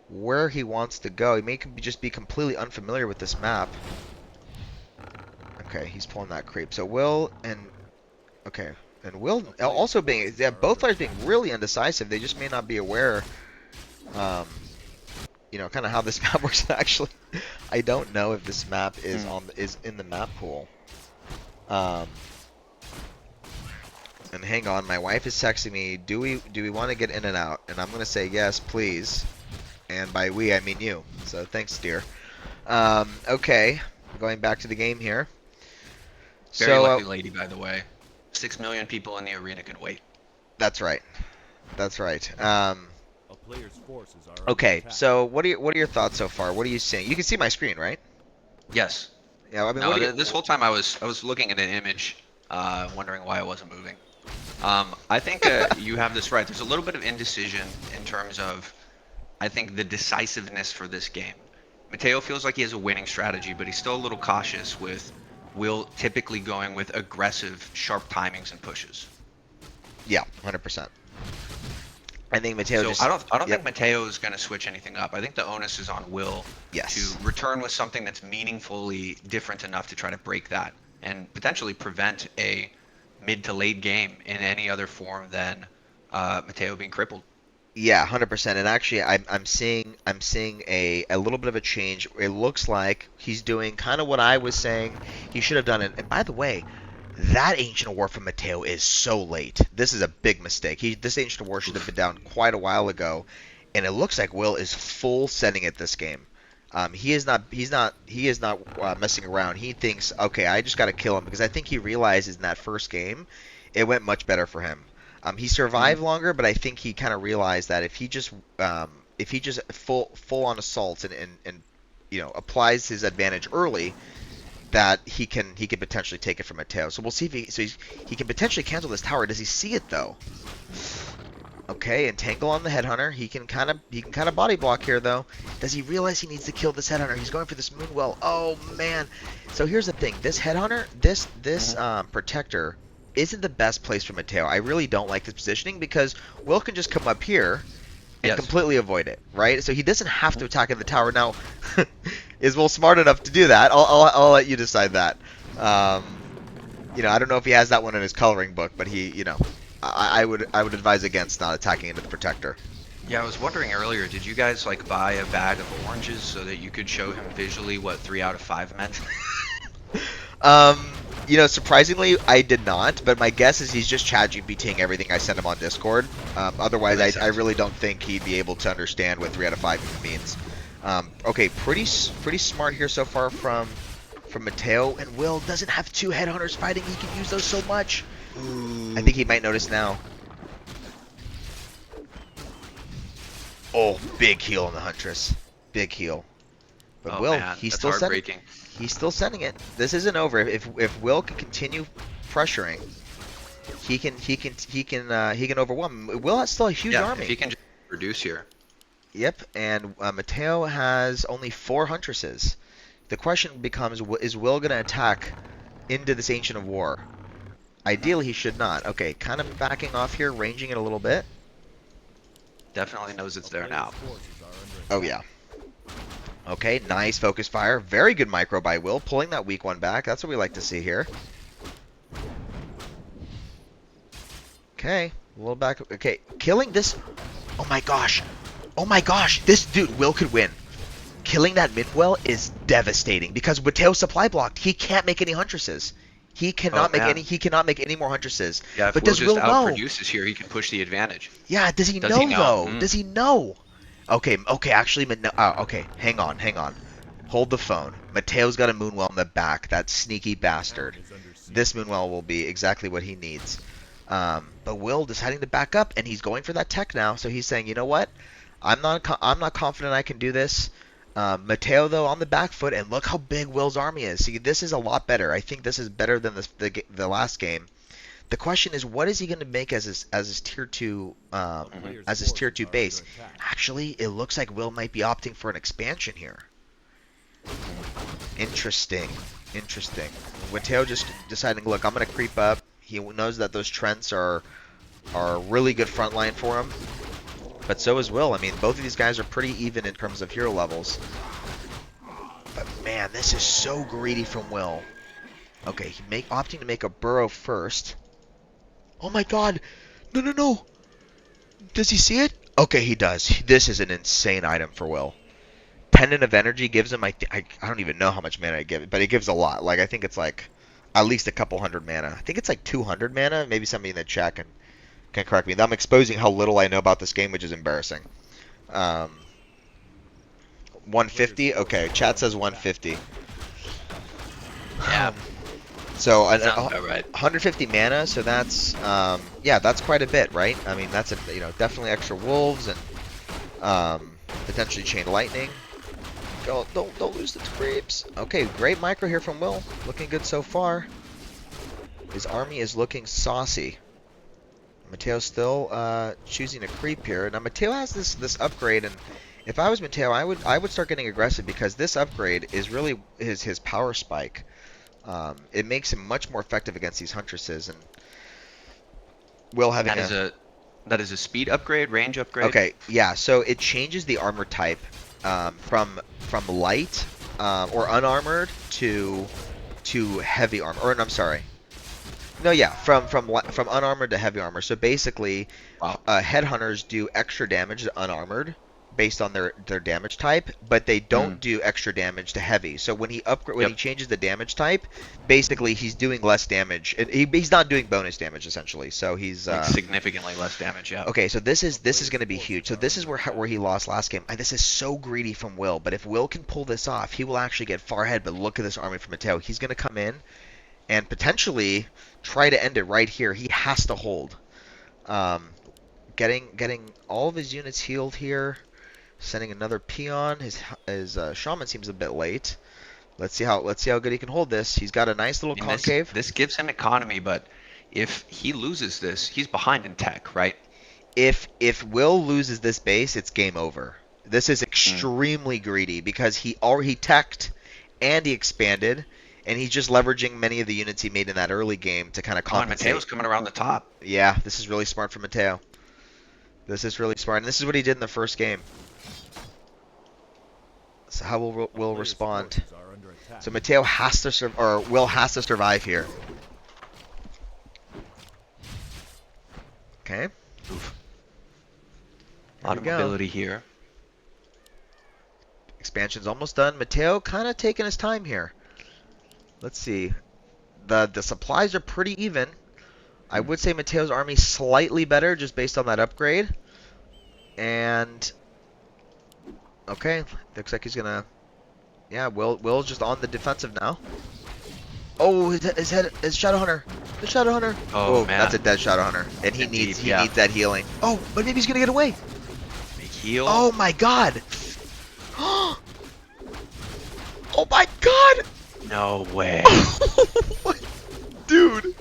where he wants to go. He may just be completely unfamiliar with this map. Okay, he's pulling that creep. So Will and Will also being both players being really indecisive. They just may not be aware, kind of how this map works. Actually, I don't know if this map is in the map pool. And hang on, my wife is texting me. Do we want to get in and out? And I'm gonna say yes, please. And by we, I mean you. So thanks, dear. Okay, going back to the game here. Very lucky lady, by the way. 6 million people in the arena could wait. That's right. That's right. Okay, so what are your thoughts so far? What are you seeing? You can see my screen, right? Yes. Yeah. I mean, No, this whole time I was looking at an image, wondering why it wasn't moving. I think you have this right. There's a little bit of indecision in terms of, I think, the decisiveness for this game. Matteo feels like he has a winning strategy, but he's still a little cautious with Will typically going with aggressive, sharp timings and pushes. Yeah, 100%. I think Matteo I don't think Matteo is going to switch anything up. I think the onus is on Will to return with something that's meaningfully different enough to try to break that and potentially prevent a mid to late game in any other form than Matteo being crippled. Yeah, 100%. And actually, I'm seeing a little bit of a change. It looks like he's doing kind of what I was saying he should have done. And by the way, that Ancient War from Matteo is so late. This is a big mistake. This Ancient War should have been down quite a while ago. And it looks like Will is full sending it this game. He is not messing around. He thinks, okay, I just got to kill him, because I think he realizes in that first game it went much better for him. He survived longer, but I think he kind of realized that if he just full on assaults and applies his advantage early, that he can potentially take it from Matteo. So we'll see if he can potentially cancel this tower. Does he see it though? Okay, entangle on the headhunter. He can kind of body block here though. Does he realize he needs to kill this headhunter? He's going for this moonwell. Oh man. So here's the thing. This headhunter, this protector isn't the best place for Matteo. I really don't like this positioning, because Will can just come up here and completely avoid it, right? So he doesn't have to attack in the tower. Now, is Will smart enough to do that? I'll let you decide that. I don't know if he has that one in his coloring book, but I would advise against not attacking into the protector. Yeah, I was wondering earlier, did you guys buy a bag of oranges so that you could show him visually what 3 out of 5 meant? Surprisingly, I did not, but my guess is he's just ChatGPTing everything I sent him on Discord. Otherwise, I really don't think he'd be able to understand what 3 out of 5 even means. Okay, pretty smart here so far from Matteo, and Will doesn't have 2 headhunters fighting. He can use those so much. Ooh. I think he might notice now. Oh, big heal on the Huntress. Big heal. But Will, he's still sending. He's still sending it. This isn't over. If Will can continue pressuring, he can overwhelm him. Will has still a huge army. If he can just reduce here. Yep, and Matteo has only 4 Huntresses. The question becomes, is Will going to attack into this Ancient of War? Ideally, he should not. Okay, kind of backing off here, ranging it a little bit. Definitely knows it's there now. Oh, yeah. Okay, nice focus fire. Very good micro by Will, pulling that weak one back. That's what we like to see here. Okay, a little back. Okay, killing this. Oh my gosh. Oh my gosh. This dude, Will could win. Killing that mid-well is devastating, because Matteo supply blocked. He can't make any Huntresses. He cannot make any. He cannot make any more Huntresses. Yeah, if but Will does just Will know? outproduces here, he can push the advantage. Yeah, does he know though? Does he know? Okay, actually, okay, hang on. Hold the phone. Mateo's got a Moonwell in the back, that sneaky bastard. This Moonwell will be exactly what he needs. But Will deciding to back up, and he's going for that tech now, so he's saying, you know what? I'm not confident I can do this. Matteo, though, on the back foot, and look how big Will's army is. See, this is a lot better. I think this is better than the last game. The question is, what is he going to make as his tier 2 base? Actually, it looks like Will might be opting for an expansion here. Interesting. Interesting. Matteo just deciding, look, I'm going to creep up. He knows that those Trents are a really good front line for him. But so is Will. I mean, both of these guys are pretty even in terms of hero levels. But man, this is so greedy from Will. Okay, opting to make a burrow first. Oh my god! No, no, no! Does he see it? Okay, he does. This is an insane item for Will. Pendant of Energy gives him, I don't even know how much mana I give it, but it gives a lot. Like, I think it's like at least a couple hundred mana. I think it's like 200 mana. Maybe somebody in the chat can correct me. I'm exposing how little I know about this game, which is embarrassing. 150? Okay, chat says 150. Yeah. So Sounds about right. 150 mana, so that's yeah, that's quite a bit, right? I mean, that's definitely extra wolves and potentially chain lightning. Don't lose the creeps. Okay, great micro here from Will. Looking good so far. His army is looking saucy. Matteo's still choosing a creep here. Now Matteo has this upgrade, and if I was Matteo, I would start getting aggressive because this upgrade is really his power spike. It makes him much more effective against these huntresses, and Will having that is a speed upgrade, range upgrade. Okay, yeah. So it changes the armor type from light or unarmored to heavy armor. Or no, I'm sorry. No, yeah, from unarmored to heavy armor. So basically, headhunters do extra damage to unarmored based on their damage type, but they don't do extra damage to heavy. So when he he changes the damage type, basically he's doing less damage. He's not doing bonus damage essentially. So he's like significantly less damage. Yeah. Okay, so this is going to be huge. So this is where he lost last game. And this is so greedy from Will, but if Will can pull this off, he will actually get far ahead. But look at this army from Matteo. He's going to come in and potentially try to end it right here. He has to hold. Getting all of his units healed here. Sending another peon. His shaman seems a bit late. Let's see how good he can hold this. He's got a nice little concave. This gives him economy, but if he loses this, he's behind in tech, right? If Will loses this base, it's game over. This is extremely greedy because he teched and he expanded, and he's just leveraging many of the units he made in that early game to kind of compensate. Mateo's coming around the top. Yeah, this is really smart for Matteo. This is really smart, and this is what he did in the first game. So how will Will respond? So Matteo has to Will has to survive here. Okay. Oof. A lot of mobility here. Expansion's almost done. Matteo kind of taking his time here. Let's see. The supplies are pretty even. I would say Matteo's army slightly better just based on that upgrade. And okay, looks like he's gonna. Yeah, Will's just on the defensive now. Oh, his Shadowhunter. The Shadowhunter. Oh man, that's a dead Shadowhunter, and he needs that healing. Oh, but maybe he's gonna get away. Big heal. Oh my god. Oh my god. No way. Dude.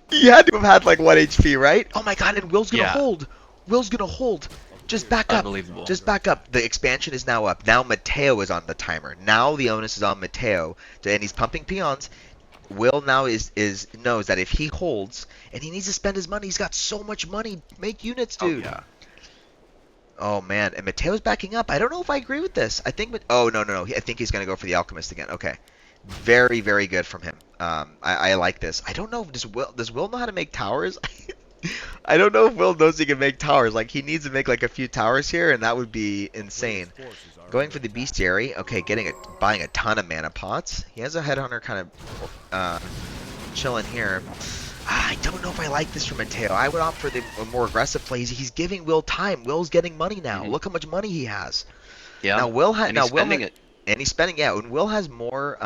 He had to have had like 1 HP, right? Oh my god, and Will's gonna hold. Will's gonna hold. Just back up. Unbelievable. Just back up. The expansion is now up. Now Matteo is on the timer. Now the onus is on Matteo, and he's pumping peons. Will now knows that if he holds, and he needs to spend his money, he's got so much money. Make units, dude. Oh, yeah. Oh man, and Matteo's backing up. I don't know if I agree with this. I think. Oh no. I think he's gonna go for the alchemist again. Okay. Very, very good from him. I like this. I don't know if does Will know how to make towers? I don't know if Will knows he can make towers. Like, he needs to make like a few towers here, and that would be insane. Going for the bestiary. Okay, buying a ton of mana pots. He has a headhunter kind of chilling here. I don't know if I like this from Matteo. I would opt for the more aggressive plays. He's giving Will time. Will's getting money now. Look how much money he has. Yeah. Now Will has. And he's spending it. And he's spending. Yeah. And Will has more.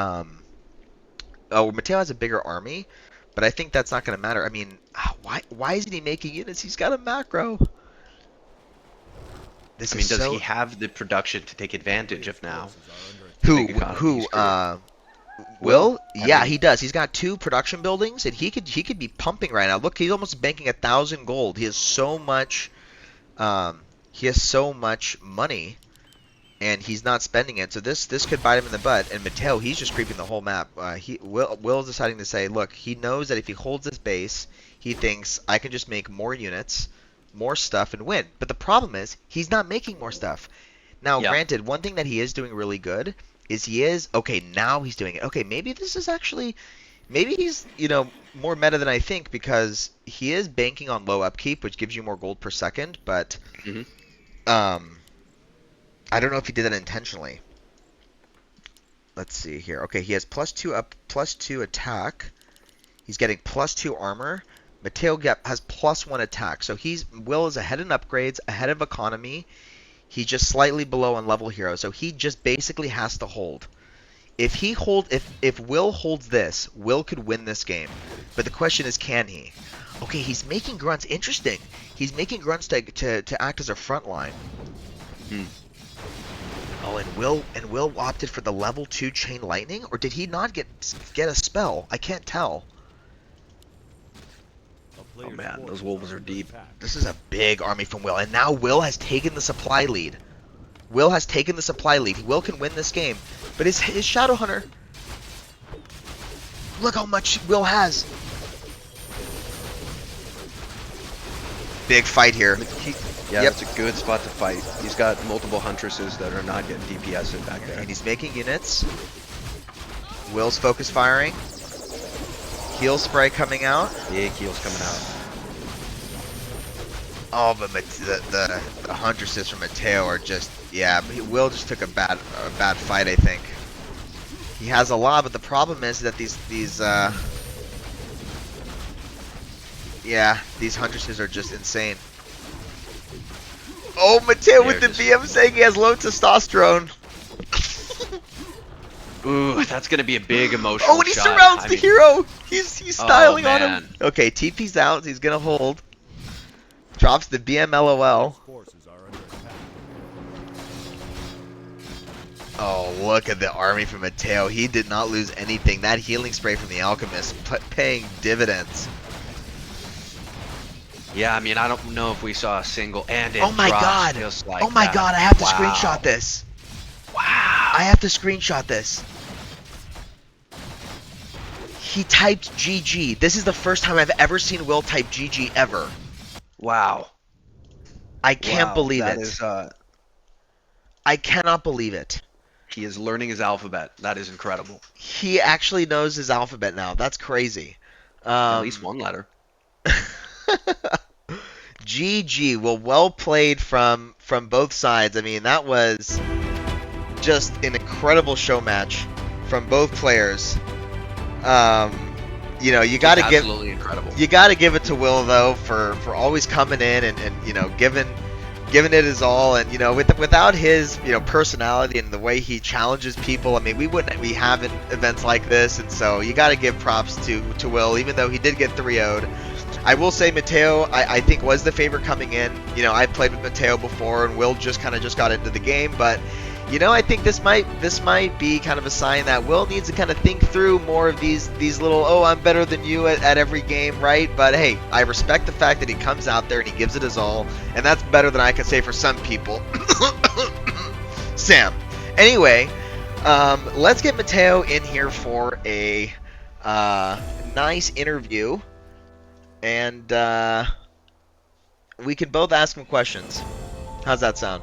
Matteo has a bigger army. But I think that's not going to matter. I mean, why isn't he making units? He's got a macro. Does he have the production to take advantage of now? Who? Will? Yeah, he does. He's got 2 production buildings, and he could be pumping right now. Look, he's almost banking 1,000 gold. He has so much. He has so much money. and he's not spending it. So this could bite him in the butt. And Matteo, he's just creeping the whole map. Will's deciding to say, look, he knows that if he holds his base, he thinks I can just make more units, more stuff, and win. But the problem is he's not making more stuff. Now, granted, one thing that he is doing really good is now he's doing it. Okay, maybe this is actually, maybe he's, more meta than I think, because he is banking on low upkeep, which gives you more gold per second, but I don't know if he did that intentionally. Let's see here. Okay, he has +2 attack. He's getting +2 armor. Matteo has +1 attack. So Will is ahead in upgrades, ahead of economy. He's just slightly below on level hero. So he just basically has to hold. If Will holds this, Will could win this game. But the question is, can he? Okay, he's making grunts. Interesting. He's making grunts to act as a front line. Oh, and Will opted for the level 2 chain lightning, or did he not get a spell? I can't tell. Oh man, those wolves are deep. This is a big army from Will, and now Will has taken the supply lead. Will can win this game, but his Shadow Hunter. Look how much Will has. Big fight here. Yeah, that's a good spot to fight. He's got multiple Huntresses that are not getting DPS in back there. And he's making units. Will's focus firing. Heal spray coming out. Big heals coming out. Oh, but the Huntresses from Matteo are just, Will just took a bad fight, I think. He has a lot, but the problem is that these Huntresses are just insane. Oh, Matteo with the BM saying he has low testosterone. Ooh, that's gonna be a big emotional Oh, and he shot. surrounds the hero. He's styling on him. man. Okay, TP's out. He's gonna hold. Drops the BM LOL. Oh, look at the army from Matteo. He did not lose anything. That healing spray from the Alchemist paying dividends. Yeah, I mean, I don't know if we saw a single and it Oh my drops god! just like Oh my that. god! I have to Wow. screenshot this. Wow! I have to screenshot this. He typed GG. This is the first time I've ever seen Will type GG ever. Wow! I can't believe that it. Is, I cannot believe it. He is learning his alphabet. That is incredible. He actually knows his alphabet now. That's crazy. At least one letter. GG. Well played from both sides. I mean, that was just an incredible show match from both players. You got to give absolutely incredible. You got to give it to Will though for always coming in and giving it his all, and without his personality and the way he challenges people, I mean, we wouldn't be having events like this. And so you got to give props to Will, even though he did get 3-0'd. I will say Matteo, I think, was the favorite coming in. I played with Matteo before, and Will just got into the game. But I think this might be kind of a sign that Will needs to kind of think through more of these little, oh, I'm better than you at every game, right? But hey, I respect the fact that he comes out there and he gives it his all, and that's better than I can say for some people. Sam. Anyway, let's get Matteo in here for a nice interview. And we can both ask him questions. How's that sound?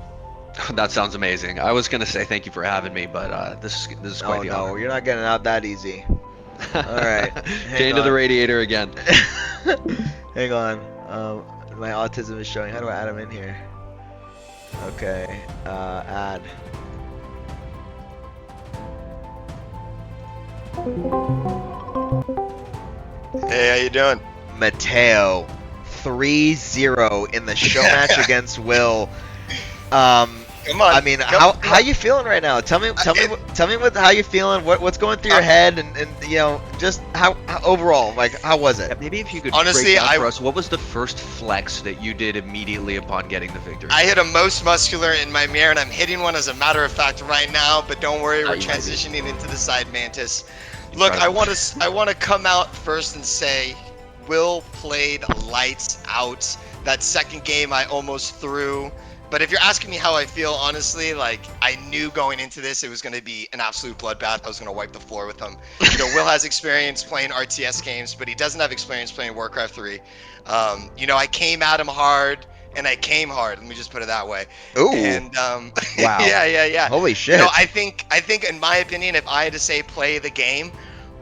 That sounds amazing. I was gonna say thank you for having me, but this is quite the honor. No, you're not getting out that easy. All right, Chain to the radiator again. Hang on. My autism is showing. How do I add him in here? Okay. Add. Hey, how you doing? Matteo, 3-0 in the show match against Will. Come on. I mean, how you feeling right now? Tell me how you feeling. What's going through your head, and just how overall, like, how was it? Maybe if you could Honestly, break down for us, what was the first flex that you did immediately upon getting the victory? I hit a most muscular in my mirror, and I'm hitting one as a matter of fact right now. But don't worry, we're transitioning into the side mantis. Look, I want to come out first and say, Will played lights out. That second game I almost threw, But if you're asking me how I feel, honestly, like I knew going into this it was going to be an absolute bloodbath. I was going to wipe the floor with him. Will has experience playing RTS games, but he doesn't have experience playing Warcraft 3. I came at him hard, and I came hard. Let me just put it that way. Ooh. And Wow. yeah. Holy shit. I think in my opinion, if I had to say play the game,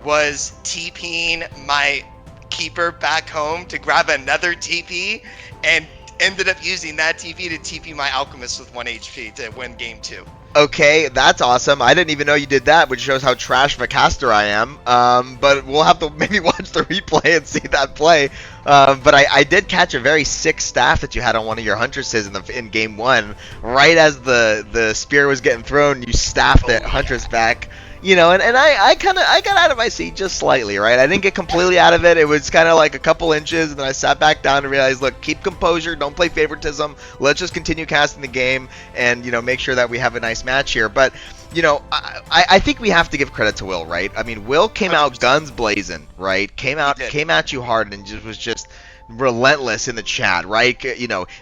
was TPing my keeper back home to grab another TP, and ended up using that TP to TP my alchemist with 1 HP to win game 2. Okay, that's awesome. I didn't even know you did that, which shows how trash of a caster I am. But we'll have to maybe watch the replay and see that play. But I did catch a very sick staff that you had on one of your huntresses in game 1. Right as the spear was getting thrown, you staffed the huntress back. And I got out of my seat just slightly, right? I didn't get completely out of it. It was kind of like a couple inches, and then I sat back down and realized, look, keep composure, don't play favoritism. Let's just continue casting the game, and make sure that we have a nice match here. But I think we have to give credit to Will, right? I mean, Will came out guns blazing, right? Came at you hard, and was just relentless in the chat, right?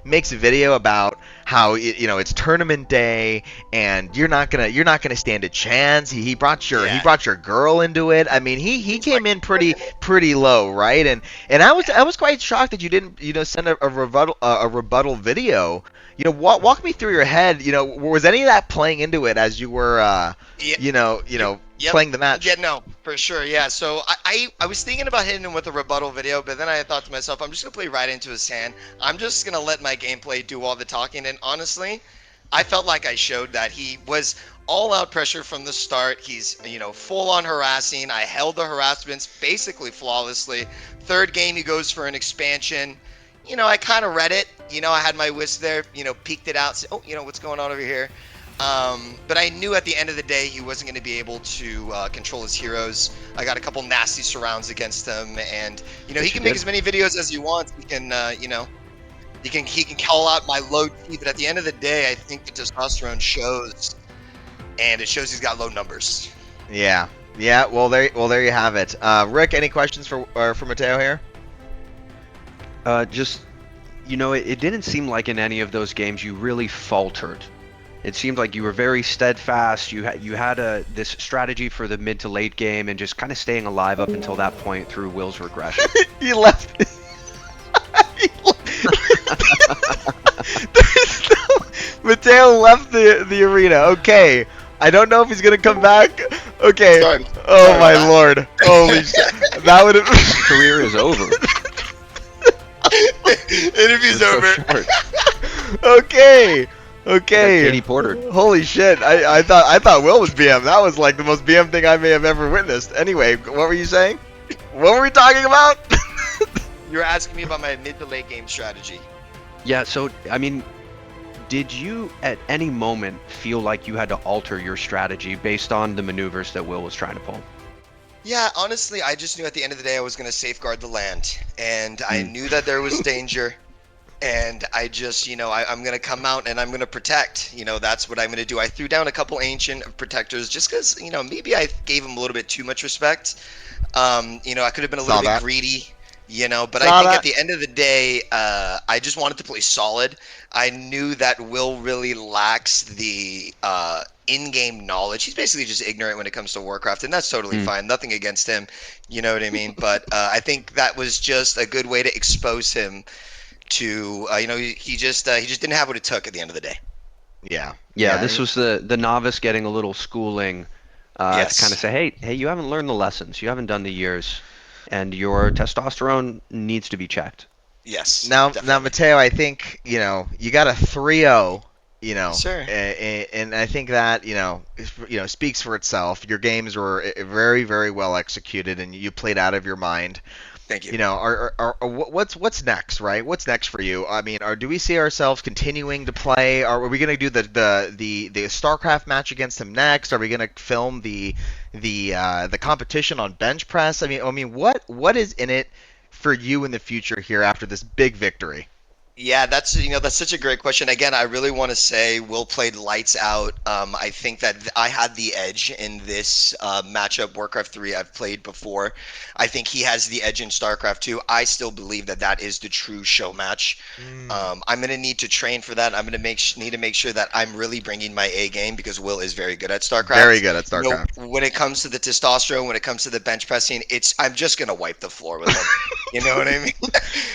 Makes a video about how it's tournament day and you're not gonna stand a chance. He brought your girl into it. I mean, he came in pretty low, right? And I was quite shocked that you didn't send a rebuttal video. Walk me through your head. Was any of that playing into it as you were playing the match? Yeah, no, for sure. Yeah. So I was thinking about hitting him with a rebuttal video, but then I thought to myself, I'm just gonna play right into his hand. I'm just gonna let my gameplay do all the talking. And honestly, I felt like I showed that. He was all out pressure from the start. He's full on harassing. I held the harassments basically flawlessly. Third game, he goes for an expansion. I kind of read it. I had my wisp there. Peeked it out. Said, what's going on over here? But I knew at the end of the day he wasn't going to be able to control his heroes. I got a couple nasty surrounds against him, and he can make as many videos as he wants. He can he can call out my low T, but at the end of the day, I think the testosterone shows, and it shows he's got low numbers. Yeah. Well, there you have it. Rick, any questions for Matteo here? It didn't seem like in any of those games you really faltered. It seemed like you were very steadfast. You had this strategy for the mid to late game and just kind of staying alive up until that point through Will's regression. He left. Matteo left the arena. Okay. I don't know if he's gonna come back. Okay. Sorry. Oh my lord. Holy shit. That would have. Career is over. Interview's over. Okay. Katie Porter. Holy shit! I thought Will was BM. That was like the most BM thing I may have ever witnessed. Anyway, what were you saying? What were we talking about? You were asking me about my mid to late game strategy. Yeah. So I mean, did you at any moment feel like you had to alter your strategy based on the maneuvers that Will was trying to pull? Yeah, honestly, I just knew at the end of the day I was going to safeguard the land, and I knew that there was danger. And I just, I'm going to come out and I'm going to protect. That's what I'm going to do. I threw down a couple ancient protectors just because, maybe I gave him a little bit too much respect. I could have been a little bit greedy, but I think at the end of the day, I just wanted to play solid. I knew that Will really lacks the in-game knowledge. He's basically just ignorant when it comes to Warcraft, and that's totally fine. Nothing against him, you know what I mean? But I think that was just a good way to expose him to he just didn't have what it took at the end of the day. Yeah. This was the novice getting a little schooling to kind of say, hey, you haven't learned the lessons, you haven't done the years, and your testosterone needs to be checked. Yes. Now Matteo, I think you got a 3-0. Sure. And I think that speaks for itself. Your games were very, very well executed, and you played out of your mind. Thank you. What's next, right? What's next for you? I mean, do we see ourselves continuing to play? Are we going to do the StarCraft match against him next? Are we going to film the competition on bench press? I mean, what is in it for you in the future here after this big victory? Yeah, that's such a great question. Again, I really want to say Will played lights out. I think that I had the edge in this matchup. Warcraft 3 I've played before. I think he has the edge in StarCraft 2. I still believe that that is the true show match. Mm. I'm gonna need to train for that. I'm gonna need to make sure that I'm really bringing my A game because Will is very good at Very StarCraft. good at StarCraft. When it comes to the testosterone, when it comes to the bench pressing, I'm just gonna wipe the floor with him. You know what I mean?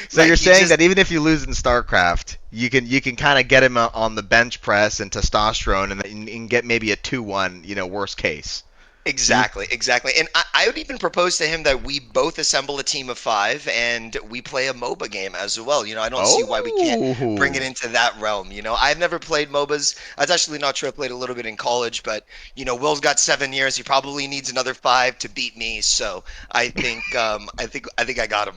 So Like you're he saying just that even if you lose in StarCraft, you can kind of get him on the bench press and testosterone, and get maybe a 2-1, worst case. You exactly, exactly. And I would even propose to him that we both assemble a team of five and we play a MOBA game as well. I don't see why we can't bring it Oh. into that realm. I've never played MOBAs. That's actually not true. I played a little bit in college, but Will's got 7 years. He probably needs another five to beat me. So I think I got him.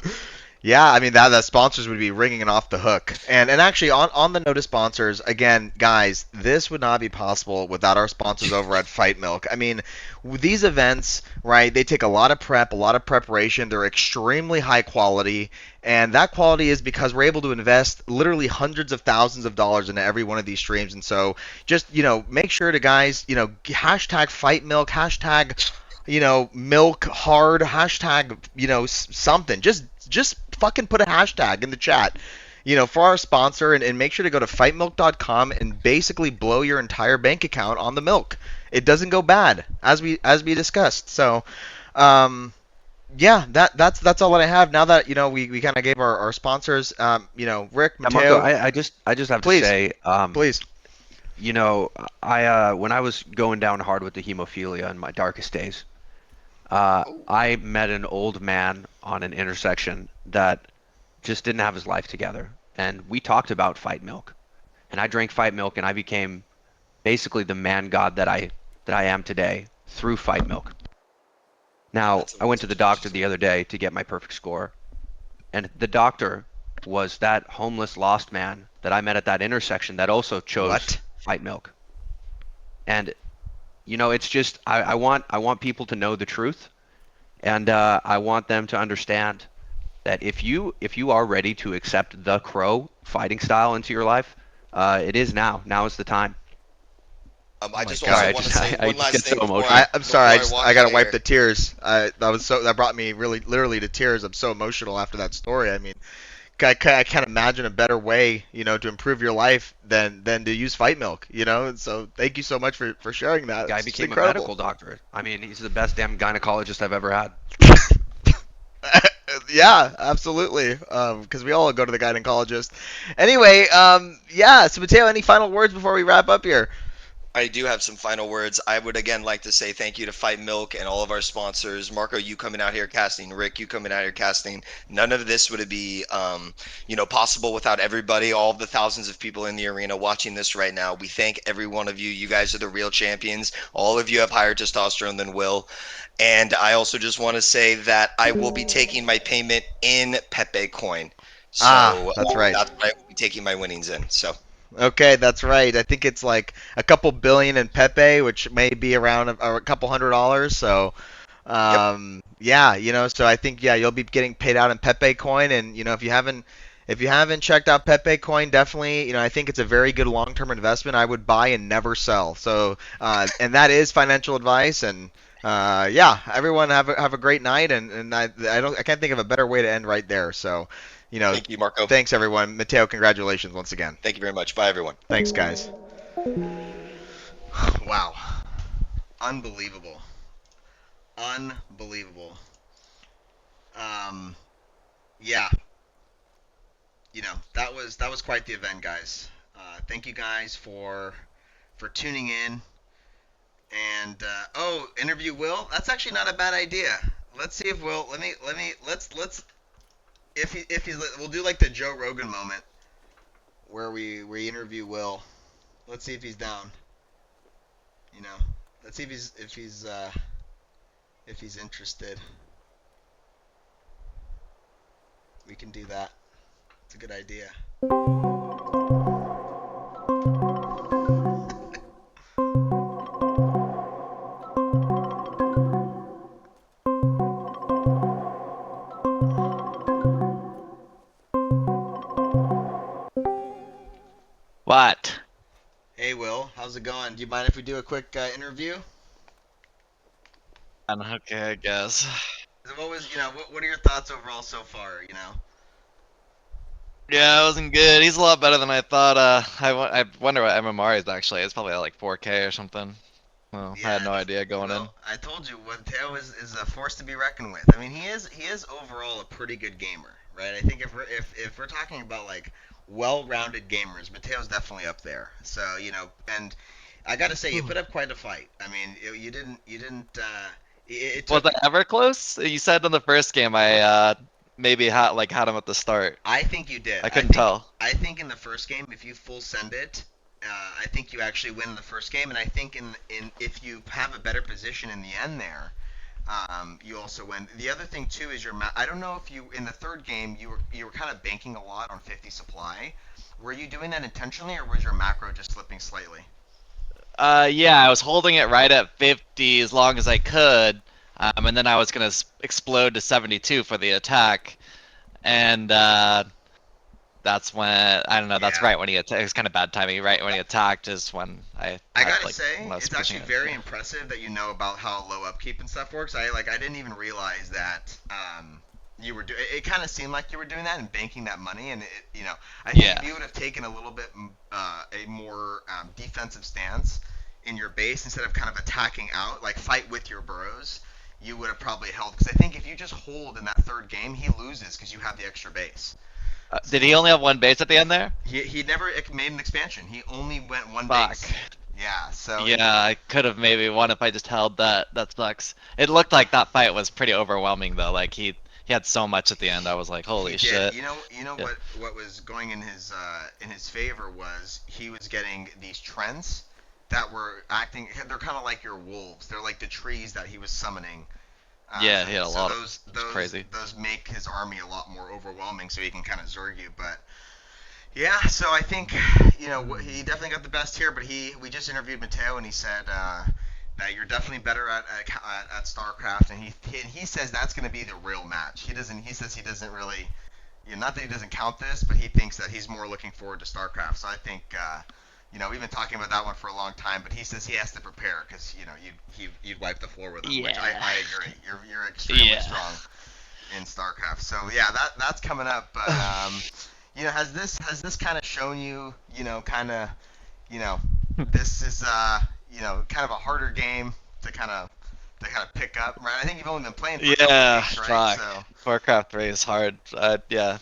Yeah, I mean that the sponsors would be ringing it off the hook. And actually on the note of sponsors, again, guys, this would not be possible without our sponsors over at Fight Milk. I mean, with these events, right, they take a lot of prep, a lot of preparation. They're extremely high quality, and that quality is because we're able to invest literally hundreds of thousands of dollars into every one of these streams. And so just, make sure to guys, hashtag Fight Milk, hashtag milk hard, hashtag, something. Just fucking put a hashtag in the chat, for our sponsor, and make sure to go to fightmilk.com and basically blow your entire bank account on the milk. It doesn't go bad, as we discussed. So, yeah, that's all that I have. Now that we kind of gave our sponsors, Rick, Marco, Mateo, I just have to please, say, please. you know, when I was going down hard with the hemophilia in my darkest days, I met an old man on an intersection that just didn't have his life together, and we talked about Fight Milk, and I drank Fight Milk, and I became basically the man god that I am today through Fight Milk. Now, That's I went to amazing. the doctor the other day to get my perfect score, and the doctor was that homeless lost man that I met at that intersection that also chose What? Fight Milk. And it's just I want people to know the truth, and I want them to understand that if you are ready to accept the Crow fighting style into your life, it is now. Now is the time. Oh I my just God. also Sorry, I want to just say I one just last get so thing emotional. I'm sorry. before I walk I out gotta of wipe here. the tears. That brought me really literally to tears. I'm so emotional after that story. I mean, I can't imagine a better way, to improve your life than to use Fight Milk. And so thank you so much for sharing that. Guy It's just became a incredible. medical doctor. I mean, he's the best damn gynecologist I've ever had. Yeah, absolutely. Because we all go to the gynecologist. Anyway, yeah. So Mateo, any final words before we wrap up here? I do have some final words. I would again like to say thank you to Fight Milk and all of our sponsors. Marco, you coming out here casting. Rick, you coming out here casting. None of this would be, possible without everybody, all of the thousands of people in the arena watching this right now. We thank every one of you. You guys are the real champions. All of you have higher testosterone than Will. And I also just want to say that I will be taking my payment in Pepe coin. Ah, So that's right. that's what I will be taking my winnings in. So Okay, that's right. I think it's like a couple billion in Pepe, which may be around a couple $100. So, yep. yeah, so I think yeah, you'll be getting paid out in Pepe coin, and if you haven't checked out Pepe coin, definitely, I think it's a very good long-term investment. I would buy and never sell. So, and that is financial advice. And yeah, everyone have a great night, and I can't think of a better way to end right there. So, you know, Thank you, Marco. thanks everyone. Mateo, congratulations once again. Thank you very much. Bye, everyone. Thanks, guys. Wow. Unbelievable. Unbelievable. Um, yeah. That was quite the event, guys. Thank you guys for tuning in. And interview Will. That's actually not a bad idea. Let's see if Will. Let's if he's we'll do like the Joe Rogan moment where we interview Will. Let's see if he's down. You know, let's see if he's interested. We can do that. It's a good idea. How's it going? Do you mind if we do a quick interview? Okay, I guess. So what was, what are your thoughts overall so far? Yeah, it wasn't good. He's a lot better than I thought. I wonder what MMR is actually. It's probably like 4K or something. Well, I had Yeah. no idea going in. Well, I told you, Matteo is a force to be reckoned with. I mean, he is overall a pretty good gamer, right? I think if we're talking about like well-rounded gamers, Mateo's definitely up there. So and I got to say, you put up quite a fight. I mean, you didn't. It Was took. I ever close? You said in the first game I maybe had him at the start. I think you did. I couldn't tell. I think in the first game, if you full send it, I think you actually win in the first game, and I think in if you have a better position in the end there, you also win. The other thing too is I don't know if you in the third game you were kind of banking a lot on 50 supply. Were you doing that intentionally, or was your macro just slipping slightly? Yeah, I was holding it right at 50 as long as I could, and then I was gonna explode to 72 for the attack, and that's when I don't know. That's Yeah. right when he attacked. It was kind of bad timing. Right when he attacked is when I had, gotta like, say, when I was it's pushing actually it. very impressive that you know about how low upkeep and stuff works. I didn't even realize that you were doing. It kind of seemed like you were doing that and banking that money, and I think Yeah. if you would have taken a little bit a more defensive stance in your base instead of kind of attacking out, like fight with your burrows, you would have probably held. Because I think if you just hold in that third game, he loses because you have the extra base. Did he only have one base at the end there? He never made an expansion. He only went one Fuck. base. Yeah. So Yeah, I could have maybe won if I just held that. That sucks. It looked like that fight was pretty overwhelming though. Like he had so much at the end. I was like, holy he did. shit. You know Yeah. what was going in his favor was he was getting these trends that were acting. They're kind of like your wolves. They're like the trees that he was summoning. Yeah, he had a so lot. Those Crazy. those make his army a lot more overwhelming, so he can kind of zerg you. But yeah, so I think he definitely got the best here. But we just interviewed Matteo, and he said that you're definitely better at StarCraft, and he says that's going to be the real match. He says he doesn't really, not that he doesn't count this, but he thinks that he's more looking forward to StarCraft. So I think. We've been talking about that one for a long time, but he says he has to prepare because you'd wipe the floor with him, which I agree. You're extremely strong in StarCraft. So yeah, that's coming up. But has this kind of shown you, this is kind of a harder game to kind of pick up, right? I think you've only been playing for a couple Yeah, weeks, right? fuck. So Warcraft 3 is hard. Yeah.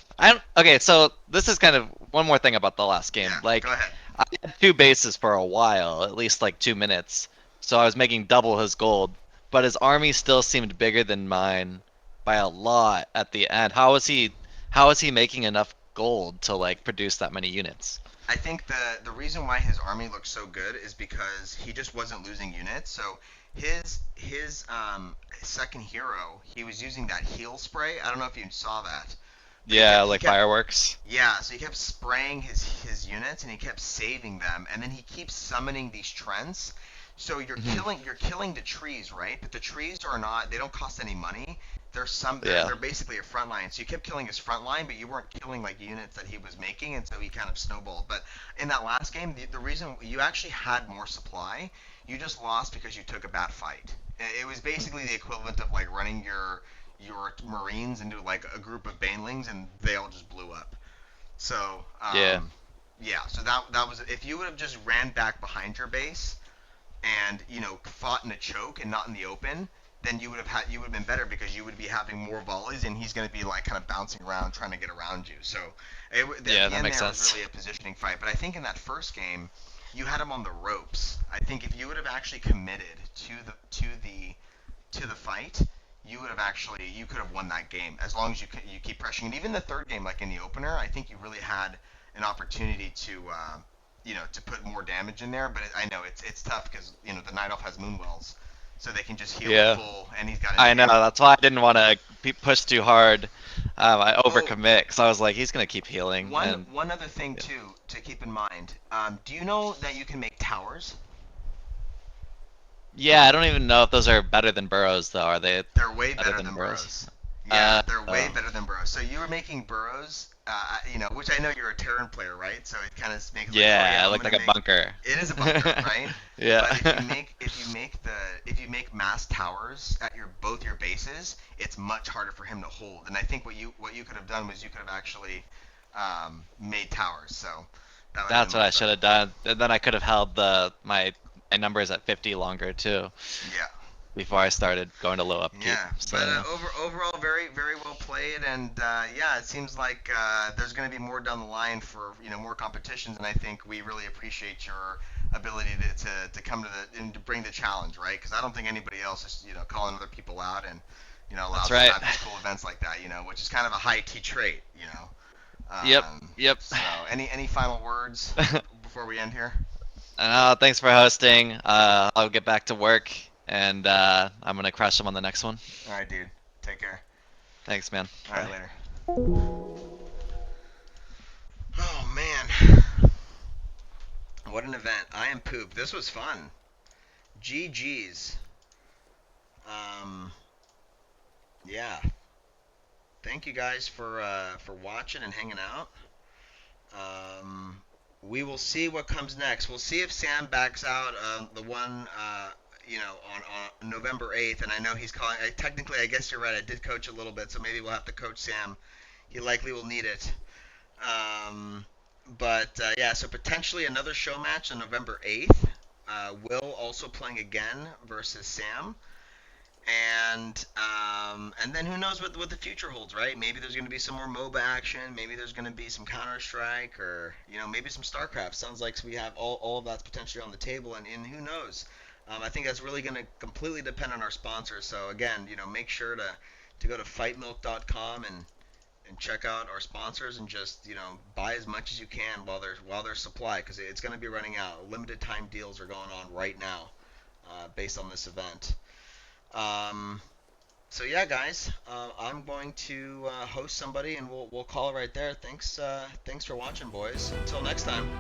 Okay, so this is kind of one more thing about the last game. yeah, Like, go ahead. I had two bases for a while, at least like 2 minutes. So I was making double his gold, but his army still seemed bigger than mine by a lot at the end. How is he making enough gold to like produce that many units? I think the reason why his army looked so good is because he just wasn't losing units. So his second hero, he was using that heal spray. I don't know if you saw that. Yeah, he like kept- fireworks. Yeah, so he kept spraying his units and he kept saving them, and then he keeps summoning these trends. So you're killing the trees, right? But the trees they don't cost any money. They're basically a front line. So you kept killing his front line, but you weren't killing like units that he was making, and so he kind of snowballed. But in that last game, the reason you actually had more supply, you just lost because you took a bad fight. It was basically the equivalent of like running your Marines into like a group of Banelings, and they all just blew up. So Yeah. So that was if you would have just ran back behind your base and fought in a choke and not in the open, then you would have been better because you would be having more volleys, and he's going to be like kind of bouncing around trying to get around you. So that makes sense. was really a positioning fight. But I think in that first game, you had him on the ropes. I think if you would have actually committed to the fight, you could have won that game as long as you keep pressuring. And even the third game, like in the opener, I think you really had an opportunity to to put more damage in there. But I know it's tough because the Night Elf has Moonwells, so they can just heal full, and he's got. I know. That's why I didn't want to push too hard. I overcommit because I was like, he's gonna keep healing. One other thing too to keep in mind. Do you know that you can make towers? Yeah, I don't even know if those are better than burrows, though. Are they? They're way better than burrows. Yeah, they're way better than burrows. So you were making burrows which I know you're a Terran player, right? So it kind of makes Yeah, I I'm look gonna like a bunker. It is a bunker, right? Yeah. But if you make mass towers at both your bases, it's much harder for him to hold. And I think what you could have done was you could have actually made towers. So that would have That's been what I much should better. have done. And then I could have held my numbers at 50 longer too Yeah. before I started going to low upkeep. Yeah, So but yeah. overall, very very well played, and yeah, it seems like there's going to be more down the line for more competitions, and I think we really appreciate your ability to come to the and to bring the challenge, right? Because I don't think anybody else is calling other people out and That's allows us to right. have these cool events like that, which is kind of a high T trait, Yep. Yep. So any final words before we end here? Thanks for hosting. I'll get back to work, and I'm gonna crush them on the next one. All right, dude. Take care. Thanks, man. All right, Bye. later. Oh man. What an event. I am poop. This was fun. GG's. Yeah. Thank you guys for watching and hanging out. We will see what comes next. We'll see if Sam backs out the one on November 8th, and I know he's calling. Technically, I guess you're right. I did coach a little bit, so maybe we'll have to coach Sam. He likely will need it. But yeah, so potentially another show match on November 8th. Will also playing again versus Sam. And then who knows what the future holds, right? Maybe there's going to be some more MOBA action. Maybe there's going to be some Counter Strike, or maybe some StarCraft. Sounds like we have all of that's potentially on the table, and who knows? I think that's really going to completely depend on our sponsors. So again, make sure to go to fightmilk.com and check out our sponsors, and just buy as much as you can while there's supply, because it's going to be running out. Limited time deals are going on right now based on this event. So yeah, guys, I'm going to host somebody, and we'll call it right there. Thanks for watching, boys. Until next time.